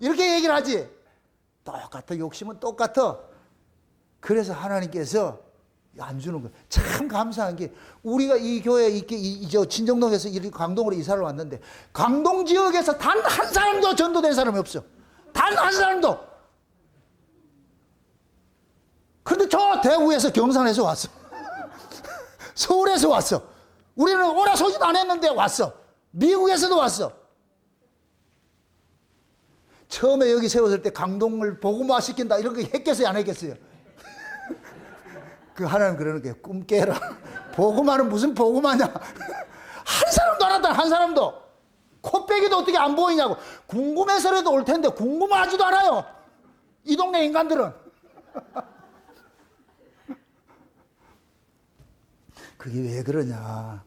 이렇게 얘기를 하지. 똑같아. 욕심은 똑같아. 그래서 하나님께서 안 주는 거예요. 참 감사한 게 우리가 이 교회 저 친정동에서 강동으로 이사를 왔는데 강동 지역에서 단 한 사람도 전도된 사람이 없어. 단 한 사람도. 그런데 저 대구에서 경산에서 왔어. 서울에서 왔어. 우리는 오래 소집 안 했는데 왔어. 미국에서도 왔어. 처음에 여기 세웠을 때 강동을 복음화 시킨다 이런 거 했겠어요 안 했겠어요? 그 하나님 그러는 게 꿈 깨라. 복음화는 무슨 복음화냐. 한 사람도 안 왔다. 한 사람도. 코빼기도 어떻게 안 보이냐고. 궁금해서라도 올 텐데 궁금하지도 않아요. 이 동네 인간들은. 그게 왜 그러냐.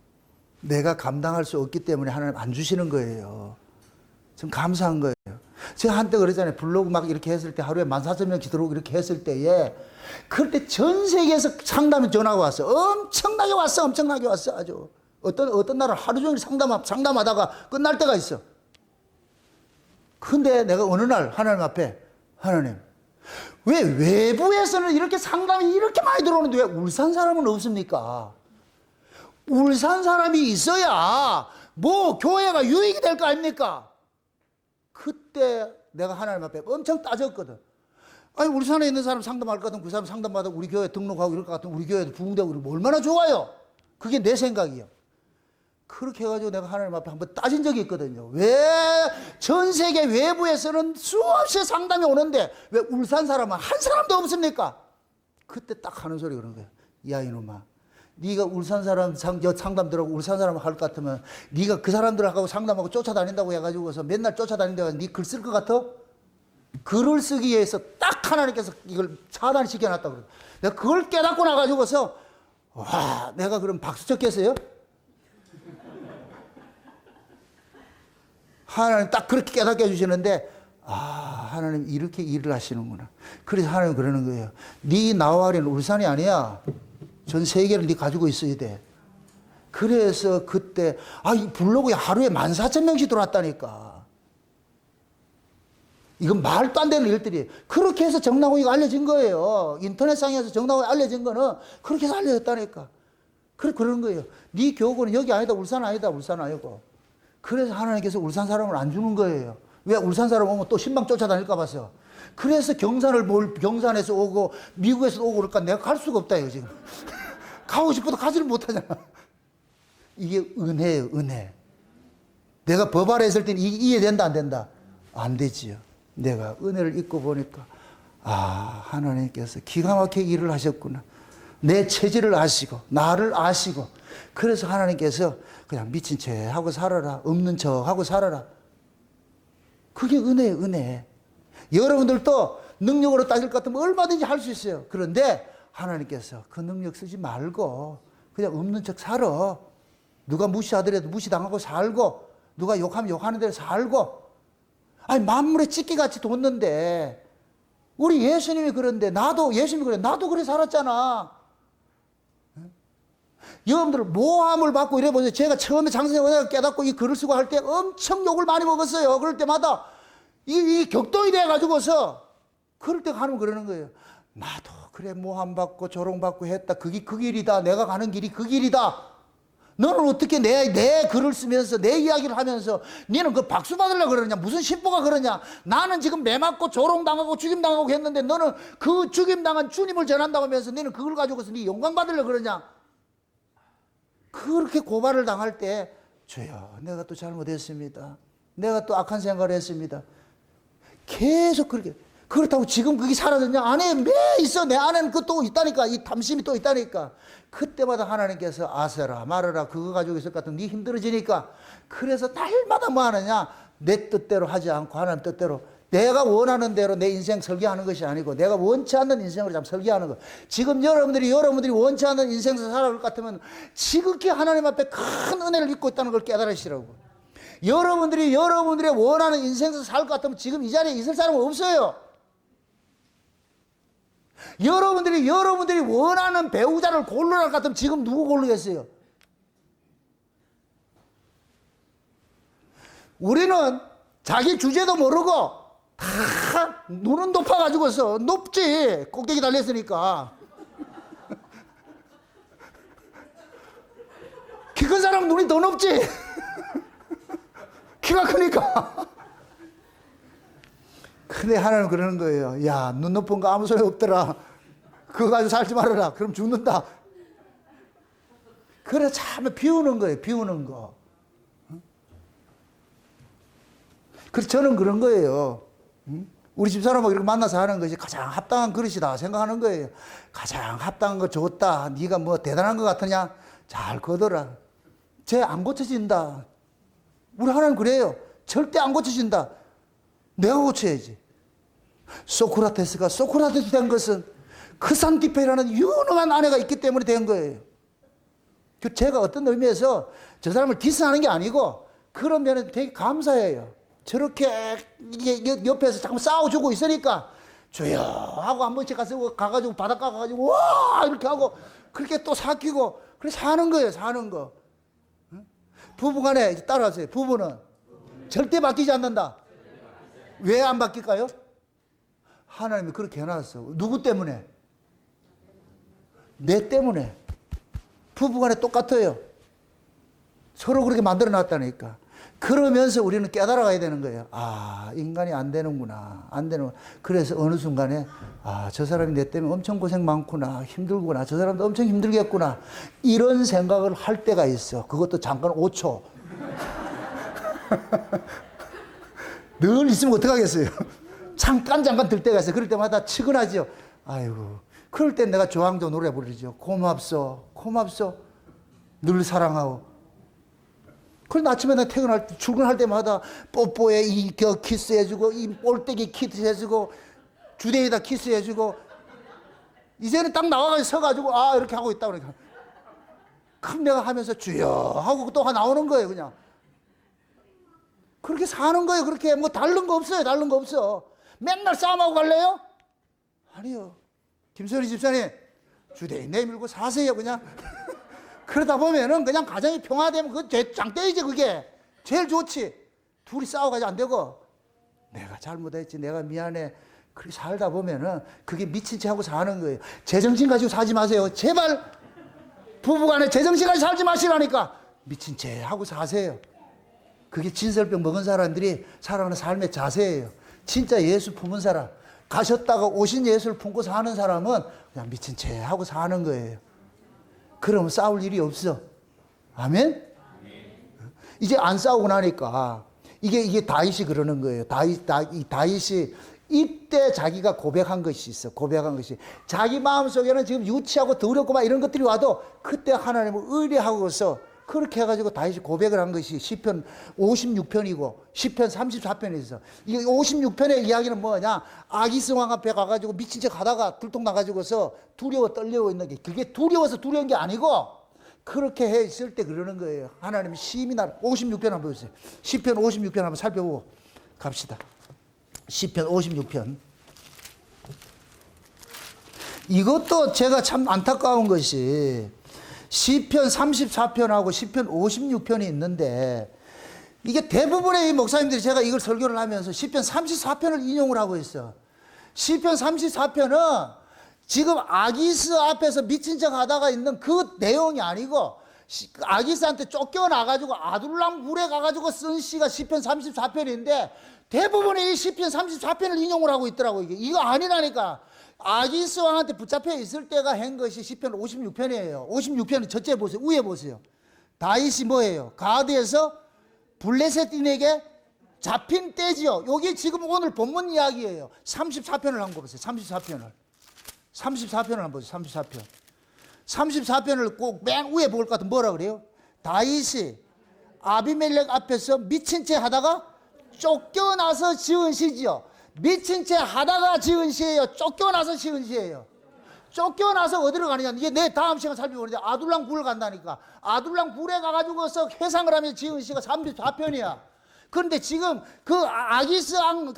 내가 감당할 수 없기 때문에 하나님 안 주시는 거예요. 좀 감사한 거예요. 제가 한때 그러잖아요. 블로그 막 이렇게 했을 때 하루에 14,000명씩 들어오고 이렇게 했을 때에 그럴 때 전 세계에서 상담이 전화가 왔어. 엄청나게 왔어. 아주. 어떤 날은 하루 종일 상담하다가 끝날 때가 있어. 근데 내가 어느 날 하나님 앞에 하나님 왜 외부에서는 이렇게 상담이 이렇게 많이 들어오는데 왜 울산 사람은 없습니까? 울산 사람이 있어야 뭐 교회가 유익이 될 거 아닙니까? 그때 내가 하나님 앞에 엄청 따졌거든. 아니 울산에 있는 사람 상담할 것 같으면 그 사람 상담받아 우리 교회 등록하고 이럴 것 같으면 우리 교회도 부흥되고 이러면 얼마나 좋아요. 그게 내 생각이요. 그렇게 해가지고 내가 하나님 앞에 한번 따진 적이 있거든요. 왜 전 세계 외부에서는 수없이 상담이 오는데 왜 울산 사람은 한 사람도 없습니까? 그때 딱 하는 소리 그러는 거예요. 야 이놈아, 네가 울산 사람 상담 들하고 울산 사람 할 것 같으면 네가 그 사람들하고 상담하고 쫓아다닌다고 해가지고서 맨날 쫓아다닌다고 네 글 쓸 것 같아? 글을 쓰기 위해서 딱 하나님께서 이걸 차단시켜놨다고 그래요. 내가 그걸 깨닫고 나가지고서 와 내가 그럼 박수 쳤겠어요? 하나님 딱 그렇게 깨닫게 해주시는데 아 하나님 이렇게 일을 하시는구나. 그래서 하나님 그러는 거예요. 네 나와리는 울산이 아니야. 전 세계를 네 가지고 있어야 돼. 그래서 그때 이 블로그에 하루에 14,000명씩 들어왔다니까. 이건 말도 안 되는 일들이. 그렇게 해서 정나고이가 알려진 거예요. 인터넷상에서 정나고이 알려진 거는 그렇게 해서 알려졌다니까. 그러는 거예요. 네 교구는 여기 아니다. 울산 아니다. 울산 아니고. 그래서 하나님께서 울산 사람을 안 주는 거예요. 왜 울산 사람 오면 또 신방 쫓아다닐까 봐서. 그래서 경산에서 오고 미국에서 오고 그러니까 내가 갈 수가 없다 이거 지금. 가고 싶어도 가지를 못하잖아. 이게 은혜예요, 은혜. 내가 법 아래 있을 때는 이해된다 안 된다? 안 되지요. 내가 은혜를 입고 보니까 하나님께서 기가 막히게 일을 하셨구나. 내 체질을 아시고 나를 아시고 그래서 하나님께서 그냥 미친 체 하고 살아라. 없는 척 하고 살아라. 그게 은혜예요, 은혜. 여러분들도 능력으로 따질 것 같으면 얼마든지 할 수 있어요. 그런데 하나님께서 그 능력 쓰지 말고 그냥 없는 척 살아. 누가 무시하더라도 무시당하고 살고, 누가 욕하면 욕하는 대로 살고. 아니, 만물에 찢기같이 돋는데, 우리 예수님이 그런데, 나도, 예수님이 그래, 나도 그래 살았잖아. 여러분들 모함을 받고 이래 보세요. 제가 처음에 장세에 깨닫고 이 글을 쓰고 할 때 엄청 욕을 많이 먹었어요. 그럴 때마다 이 격동이 돼가지고서 그럴 때 하나님 그러는 거예요. 나도 그래 모함 받고 조롱 받고 했다. 그게 그 길이다. 내가 가는 길이 그 길이다. 너는 어떻게 내 글을 쓰면서 내 이야기를 하면서 너는 그 박수 받으려고 그러냐? 무슨 신부가 그러냐? 나는 지금 매 맞고 조롱당하고 죽임당하고 했는데 너는 그 죽임당한 주님을 전한다고 하면서 너는 그걸 가지고서 네 영광 받으려고 그러냐? 그렇게 고발을 당할 때 주여 내가 또 잘못했습니다. 내가 또 악한 생각을 했습니다. 계속 그렇게. 그렇다고 지금 그게 사라졌냐? 안에 매 있어. 내 안에는 그 또 있다니까. 이 탐심이 또 있다니까. 그때마다 하나님께서 아세라 말하라 그거 가지고 있을 것 같으면 네 힘들어지니까. 그래서 날마다 뭐 하느냐? 내 뜻대로 하지 않고 하나님 뜻대로 내가 원하는 대로 내 인생 설계하는 것이 아니고 내가 원치 않는 인생으로 참 설계하는 것. 지금 여러분들이 원치 않는 인생에서 살아갈 것 같으면 지극히 하나님 앞에 큰 은혜를 입고 있다는 걸 깨달으시라고. 여러분들이 여러분들의 원하는 인생에서 살 것 같으면 지금 이 자리에 있을 사람은 없어요. 여러분들이 원하는 배우자를 고르라 할 것 같으면 지금 누구 고르겠어요? 우리는 자기 주제도 모르고 다 눈은 높아가지고서 높지. 꼭대기 달렸으니까. 키 큰 사람 눈이 더 높지. 키가 크니까. 근데 하나님은 그러는 거예요. 야, 눈 높은 거 아무 소용 없더라. 그거 가지고 살지 말아라. 그럼 죽는다. 그래 참 비우는 거예요. 비우는 거. 그래서 저는 그런 거예요. 우리 집사람하고 이렇게 만나서 하는 것이 가장 합당한 그릇이다 생각하는 거예요. 가장 합당한 거 좋다. 네가 뭐 대단한 것 같으냐? 잘 거둬라. 쟤 안 고쳐진다. 우리 하나님 그래요. 절대 안 고쳐진다. 내가 고쳐야지. 소크라테스가 소크라테스 된 것은 크산티페라는 유능한 아내가 있기 때문에 된 거예요. 제가 어떤 의미에서 저 사람을 디스하는 게 아니고 그런 면에서 되게 감사해요. 저렇게 이게 옆에서 자꾸 싸워주고 있으니까 주여 하고 한 번씩 가가지고 바닷가 가가지고 와 이렇게 하고 그렇게 또 사귀고 그래 사는 거예요. 사는 거. 부부간에 따라하세요. 부부는 절대 바뀌지 않는다. 왜 안 바뀔까요? 하나님이 그렇게 해놨어. 누구 때문에? 내 때문에. 부부간에 똑같아요. 서로 그렇게 만들어 놨다니까. 그러면서 우리는 깨달아가야 되는 거예요. 아, 인간이 안 되는구나. 안 되는구나. 그래서 어느 순간에, 아, 저 사람이 내 때문에 엄청 고생 많구나. 힘들구나. 저 사람도 엄청 힘들겠구나. 이런 생각을 할 때가 있어. 그것도 잠깐 5초. 늘 있으면 어떡하겠어요. 잠깐 들 때가 있어요. 그럴 때마다 측은하죠. 아이고. 그럴 땐 내가 조항조 노래 부르죠. 고맙소. 고맙소. 늘 사랑하오. 그래서 아침에 나 출근할 때마다 뽀뽀에 키스해주고, 이 볼때기 키스해주고, 주대에다 키스해주고, 이제는 딱 나와가지고 서가지고, 아, 이렇게 하고 있다. 그러니까. 그럼 내가 하면서 주여 하고 또 나오는 거예요, 그냥. 그렇게 사는 거예요, 그렇게. 뭐 다른 거 없어요, 다른 거 없어. 맨날 싸움하고 갈래요? 아니요. 김선희 집사님, 주대에 내밀고 사세요, 그냥. 그러다 보면은 그냥 가정이 평화되면 그게 장땡이지, 그게. 제일 좋지. 둘이 싸워가지고 안 되고, 내가 잘못했지, 내가 미안해. 그렇게 살다 보면은 그게 미친 채 하고 사는 거예요. 제정신 가지고 살지 마세요. 제발 부부간에 제정신 가지고 살지 마시라니까. 미친 채 하고 사세요. 그게 진설병 먹은 사람들이 살아가는 삶의 자세예요. 진짜 예수 품은 사람, 가셨다가 오신 예수를 품고 사는 사람은 그냥 미친 채 하고 사는 거예요. 그러면 싸울 일이 없어. 아멘? 이제 안 싸우고 나니까 이게 다윗이 그러는 거예요. 다윗이 이때 자기가 고백한 것이 있어. 고백한 것이. 자기 마음속에는 지금 유치하고 더럽고 막 이런 것들이 와도 그때 하나님을 의뢰하고서 그렇게 해가지고 다시 고백을 한 것이 시편 56편이고 시편 34편에 있어. 이 56편의 이야기는 뭐냐? 아기스 왕 앞에 가가지고 미친 척 하다가 들통나가지고서 두려워 떨려 있는 게, 그게 두려워서 두려운 게 아니고 그렇게 해 있을 때 그러는 거예요. 하나님이 심히 나를. 56편 한번 보세요. 시편 56편 한번 살펴보고 갑시다. 시편 56편. 이것도 제가 참 안타까운 것이 시편 34편하고 시편 56편이 있는데 이게 대부분의 이 목사님들이 제가 이걸 설교를 하면서 시편 34편을 인용을 하고 있어. 시편 34편은 지금 아기스 앞에서 미친 척 하다가 있는 그 내용이 아니고 아기스한테 쫓겨나가지고 아둘람 굴에 가가지고 쓴 시가 시편 34편인데 대부분의 이 시편 34편을 인용을 하고 있더라고. 이거 아니라니까. 아기스 왕한테 붙잡혀 있을 때가 한 것이 시편 56편이에요. 56편은 첫째 보세요. 위에 보세요. 다윗이 뭐예요? 가드에서 블레셋인에게 잡힌 때지요. 이게 지금 오늘 본문 이야기예요. 34편을 한번 보세요. 34편을 한번 보세요. 34편. 34편을 꼭 맨 위에 볼 것 같으면 뭐라 그래요? 다윗이 아비멜렉 앞에서 미친 채 하다가 쫓겨나서 지은 시지요. 미친 채 하다가 지은 시예요. 쫓겨나서 지은 시예요. 쫓겨나서 어디로 가느냐? 이게 내 다음 시간 살펴보는데 아둘람 굴을 간다니까. 아둘람 굴에 가가지고서 회상을 하면 지은 시가 34편이야. 그런데 지금 그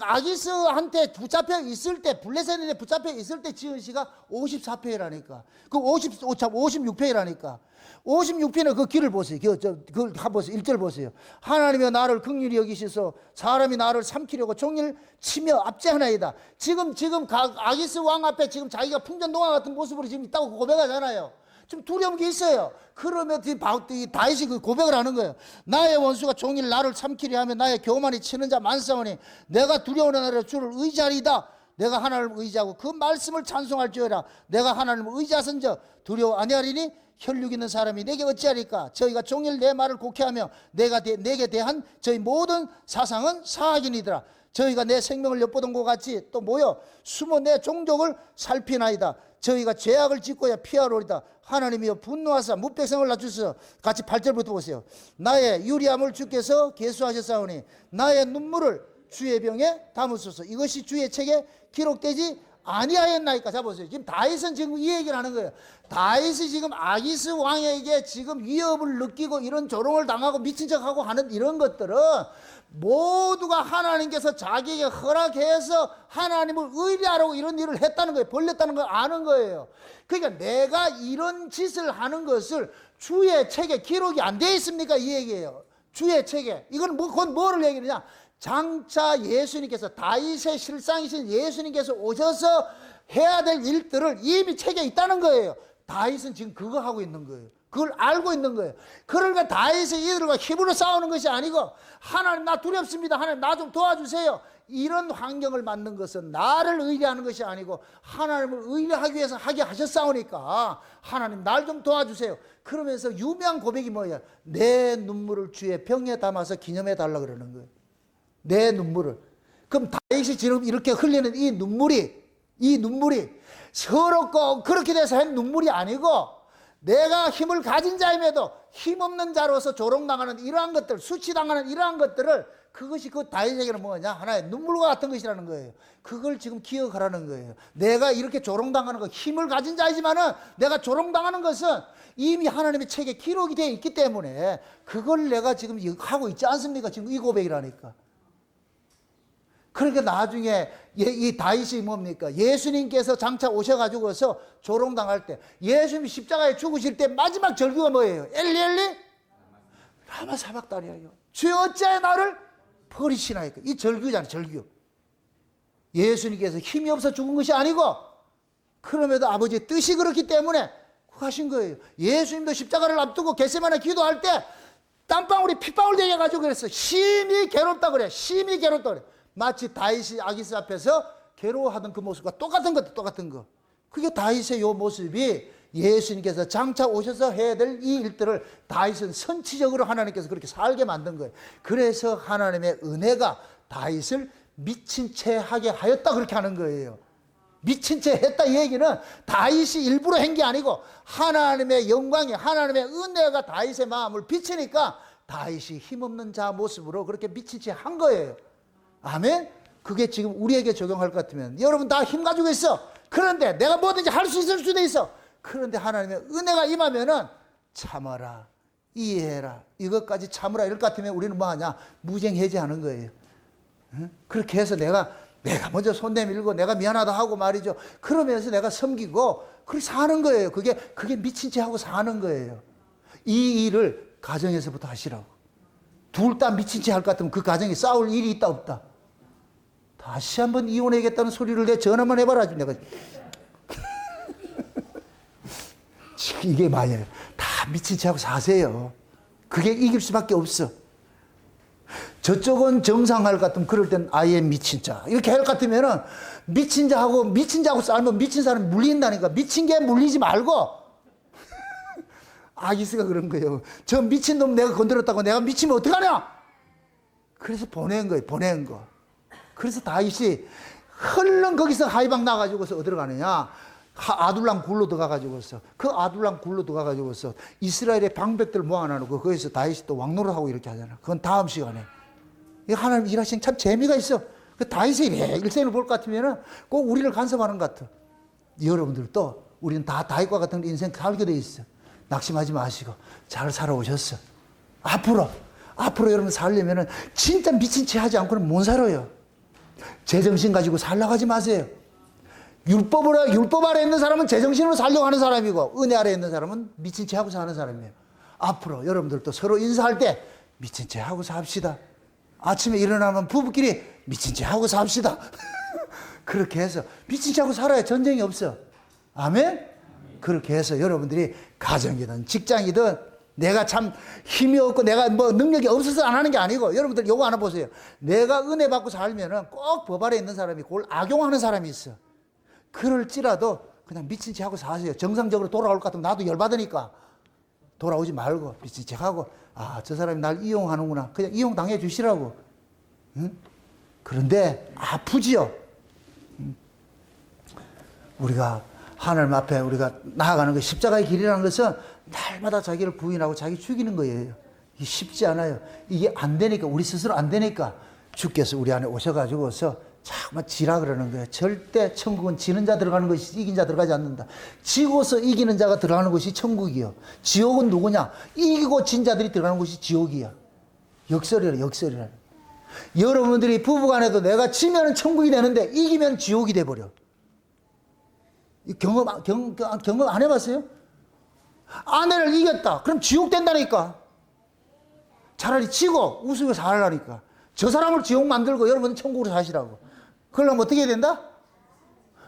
아기스한테 붙잡혀 있을 때, 블레셋에 붙잡혀 있을 때 지은 시가 54편이라니까. 그 56편이라니까. 56편의 그 길을 보세요. 그걸 보세요. 1절 보세요. 하나님이 나를 긍휼히 여기셔서 사람이 나를 삼키려고 종일 치며 압제하나이다. 지금 아기스 왕 앞에 지금 자기가 풍전동화 같은 모습으로 지금 있다고 고백하잖아요. 좀 두려운 게 있어요. 그러면 다윗이 그 고백을 하는 거예요. 나의 원수가 종일 나를 삼키려 하면 나의 교만이 치는 자 만사오니 내가 두려워하는 나를 주를 의지하리이다. 내가 하나님을 의지하고 그 말씀을 찬송할지어라. 내가 하나님을 의지하선저 두려워 아니하리니 혈육 있는 사람이 내게 어찌하리까. 저희가 종일 내 말을 곡해하며 내게 대한 저희 모든 사상은 사악이니더라. 저희가 내 생명을 엿보던 것 같이 또 모여 숨어 내 종족을 살피나이다. 저희가 죄악을 짓고야 피하로리다. 하나님이여 분노하사 무백성을 낮추소서. 같이 8절부터 보세요. 나의 유리함을 주께서 계수하셨사오니 나의 눈물을 주의 병에 담으소서. 이것이 주의 책에 기록되지 아니하였나이까. 자 보세요. 지금 다윗은 지금 이 얘기를 하는 거예요. 다윗이 지금 아기스 왕에게 지금 위협을 느끼고 이런 조롱을 당하고 미친 척하고 하는 이런 것들은 모두가 하나님께서 자기에게 허락해서 하나님을 의뢰하라고 이런 일을 했다는 거예요. 벌렸다는 걸 아는 거예요. 그러니까 내가 이런 짓을 하는 것을 주의 책에 기록이 안 돼 있습니까? 이 얘기예요. 주의 책에. 이건 곧 뭐를 얘기하느냐? 장차 예수님께서 다윗의 실상이신 예수님께서 오셔서 해야 될 일들을 이미 책에 있다는 거예요. 다윗은 지금 그거 하고 있는 거예요. 그걸 알고 있는 거예요. 그러니까 다윗이 이들과 힘으로 싸우는 것이 아니고 하나님 나 두렵습니다. 하나님 나 좀 도와주세요. 이런 환경을 만든 것은 나를 의뢰하는 것이 아니고 하나님을 의뢰하기 위해서 하게 하셨사오니까 하나님 날 좀 도와주세요. 그러면서 유명한 고백이 뭐예요? 내 눈물을 주의 병에 담아서 기념해 달라 그러는 거예요. 내 눈물을. 그럼 다윗이 지금 이렇게 흘리는 이 눈물이 서럽고 그렇게 돼서 한 눈물이 아니고 내가 힘을 가진 자임에도 힘없는 자로서 조롱당하는 이러한 것들, 수치당하는 이러한 것들을 그것이 그 다윗에게는 뭐냐? 하나의 눈물과 같은 것이라는 거예요. 그걸 지금 기억하라는 거예요. 내가 이렇게 조롱당하는 거, 힘을 가진 자이지만은 내가 조롱당하는 것은 이미 하나님의 책에 기록이 되어 있기 때문에 그걸 내가 지금 하고 있지 않습니까? 지금 이 고백이라니까. 그러니까 나중에 이 다윗이 뭡니까? 예수님께서 장차 오셔가지고서 조롱당할 때 예수님이 십자가에 죽으실 때 마지막 절규가 뭐예요? 엘리 엘리 라마 사박다니아요. 주여 어찌하여 나를 버리시나이까. 이 절규잖아요. 절규. 예수님께서 힘이 없어 죽은 것이 아니고 그럼에도 아버지의 뜻이 그렇기 때문에 하신 거예요. 예수님도 십자가를 앞두고 겟세마네 기도할 때 땀방울이 핏방울 되게 가지고 그랬어. 심히 괴롭다 그래. 심히 괴롭다 그래. 마치 다윗이 아기스 앞에서 괴로워하던 그 모습과 똑같은 거. 그게 다윗의 요 모습이 예수님께서 장차 오셔서 해야 될 이 일들을 다윗은 선치적으로 하나님께서 그렇게 살게 만든 거예요. 그래서 하나님의 은혜가 다윗을 미친 채 하게 하였다 그렇게 하는 거예요. 미친 채 했다 이 얘기는 다윗이 일부러 한 게 아니고 하나님의 영광이 하나님의 은혜가 다윗의 마음을 비치니까 다윗이 힘없는 자 모습으로 그렇게 미친 채 한 거예요. 아멘. 그게 지금 우리에게 적용할 것 같으면 여러분 다 힘 가지고 있어. 그런데 내가 뭐든지 할 수 있을 수도 있어. 그런데 하나님의 은혜가 임하면은 참아라, 이해해라, 이것까지 참으라 이럴 것 같으면 우리는 뭐 하냐? 무쟁해제하는 거예요. 응? 그렇게 해서 내가 먼저 손 내밀고 내가 미안하다 하고 말이죠. 그러면서 내가 섬기고 그렇게 사는 거예요. 그게 미친 채 하고 사는 거예요. 이 일을 가정에서부터 하시라고. 둘 다 미친 채 할 것 같으면 그 가정에 싸울 일이 있다 없다. 다시 한번 이혼해야겠다는 소리를 내 전화만 해봐라. 내가 이게 말이에요. 다 미친 채 하고 사세요. 그게 이길 수밖에 없어. 저쪽은 정상할 것 같으면 그럴 땐 아예 미친 자 이렇게 할 것 같으면은 미친 자하고 싸우면 미친 사람이 물린다니까. 미친 게 물리지 말고. 아기스가 그런 거예요. 저 미친 놈 내가 건드렸다고 내가 미치면 어떡하냐. 그래서 보낸 거예요. 보낸 거. 그래서 다윗이 흘렁 거기서 하이방 나가지고서 어디로 가느냐. 아둘람 굴로 들어가가지고서 그 아둘람 굴로 들어가가지고서 이스라엘의 방백들 모아놔놓고 거기서 다윗이 또 왕노릇하고 이렇게 하잖아. 그건 다음 시간에. 하나님 일하시는 참 재미가 있어. 그 다윗의 일생을 볼 것 같으면은 꼭 우리를 간섭하는 것 같아. 여러분들도 우리는 다 다윗과 같은 인생 살게 돼 있어. 낙심하지 마시고 잘 살아오셨어. 앞으로 여러분 살려면은 진짜 미친 채 하지 않고는 못 살아요. 제정신 가지고 살려고 하지 마세요. 율법 아래 있는 사람은 제정신으로 살려고 하는 사람이고 은혜 아래 있는 사람은 미친 채 하고 사는 사람이에요. 앞으로 여러분들도 서로 인사할 때 미친 채 하고 삽시다. 아침에 일어나면 부부끼리 미친 채 하고 삽시다. 그렇게 해서 미친 채 하고 살아야 전쟁이 없어. 아멘? 그렇게 해서 여러분들이 가정이든 직장이든 내가 참 힘이 없고 내가 뭐 능력이 없어서 안 하는 게 아니고 여러분들 요거 하나 보세요. 내가 은혜 받고 살면은 꼭 법 아래 있는 사람이 그걸 악용하는 사람이 있어. 그럴지라도 그냥 미친 채 하고 사세요. 정상적으로 돌아올 것 같으면 나도 열받으니까 돌아오지 말고 미친 채 하고 저 사람이 날 이용하는구나. 그냥 이용 당해 주시라고. 응? 그런데 아프지요. 우리가 하나님 앞에 우리가 나아가는 거 십자가의 길이라는 것은 날마다 자기를 부인하고 자기 죽이는 거예요. 이게 쉽지 않아요. 이게 안 되니까 우리 스스로 안 되니까 주께서 우리 안에 오셔가지고서 자꾸만 지라 그러는 거예요. 절대 천국은 지는 자 들어가는 것이 이긴 자 들어가지 않는다. 지고서 이기는 자가 들어가는 것이 천국이요. 지옥은 누구냐? 이기고 진 자들이 들어가는 것이 지옥이야. 역설이라. 여러분들이 부부간에도 내가 지면 천국이 되는데 이기면 지옥이 돼버려. 경험 안 해봤어요? 아내를 이겼다. 그럼 지옥 된다니까. 차라리 지고 웃으며 살라니까. 저 사람을 지옥 만들고 여러분은 천국으로 사시라고. 그러려면 어떻게 해야 된다?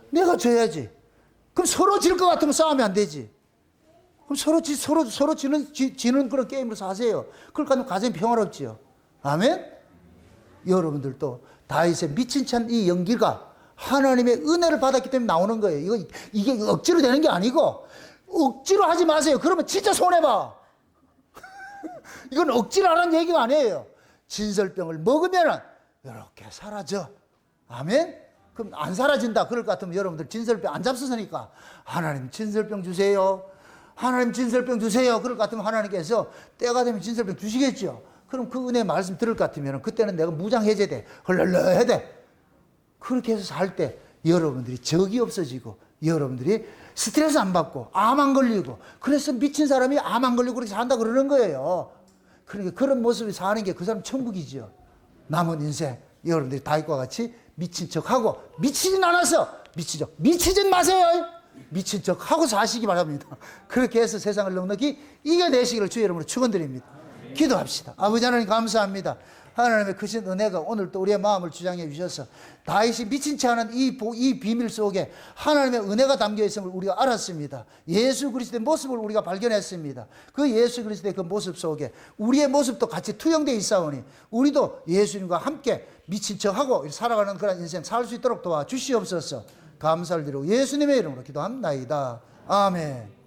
내가 져야지. 그럼 서로 질 것 같으면 싸우면 안 되지. 그럼 서로 지는 그런 게임으로 사세요. 그러니까 가정이 평화롭지요. 아멘? 여러분들도 다윗의 미친 채 한 이 연기가 하나님의 은혜를 받았기 때문에 나오는 거예요. 이게 억지로 되는 게 아니고 억지로 하지 마세요. 그러면 진짜 손해봐. 이건 억지로 하라는 얘기가 아니에요. 진설병을 먹으면 이렇게 사라져. 아멘? 그럼 안 사라진다. 그럴 것 같으면 여러분들 진설병 안 잡수서니까 하나님 진설병 주세요. 하나님 진설병 주세요. 그럴 것 같으면 하나님께서 때가 되면 진설병 주시겠죠. 그럼 그 은혜 말씀 들을 것 같으면 그때는 내가 무장해제돼. 헐렁헐렁해돼. 그렇게 해서 살 때 여러분들이 적이 없어지고 여러분들이 스트레스 안 받고 암 안 걸리고 그래서 미친 사람이 암 안 걸리고 그렇게 산다 그러는 거예요. 그러니까 그런 모습이 사는 게 그 사람 천국이죠. 남은 인생 여러분들이 다윗과 같이 미친 척하고 미치진 않아서 미치진 마세요. 미친 척하고 사시기 바랍니다. 그렇게 해서 세상을 넉넉히 이겨내시기를 주의 이름으로 축원드립니다. 기도합시다. 아버지 하나님 감사합니다. 하나님의 크신 은혜가 오늘 또 우리의 마음을 주장해 주셔서 다윗이 미친 채 하는 이 비밀 속에 하나님의 은혜가 담겨 있음을 우리가 알았습니다. 예수 그리스도의 모습을 우리가 발견했습니다. 그 예수 그리스도의 그 모습 속에 우리의 모습도 같이 투영되어 있사오니 우리도 예수님과 함께 미친 척하고 살아가는 그런 인생 살 수 있도록 도와주시옵소서. 감사를 드리고 예수님의 이름으로 기도합나이다. 아멘.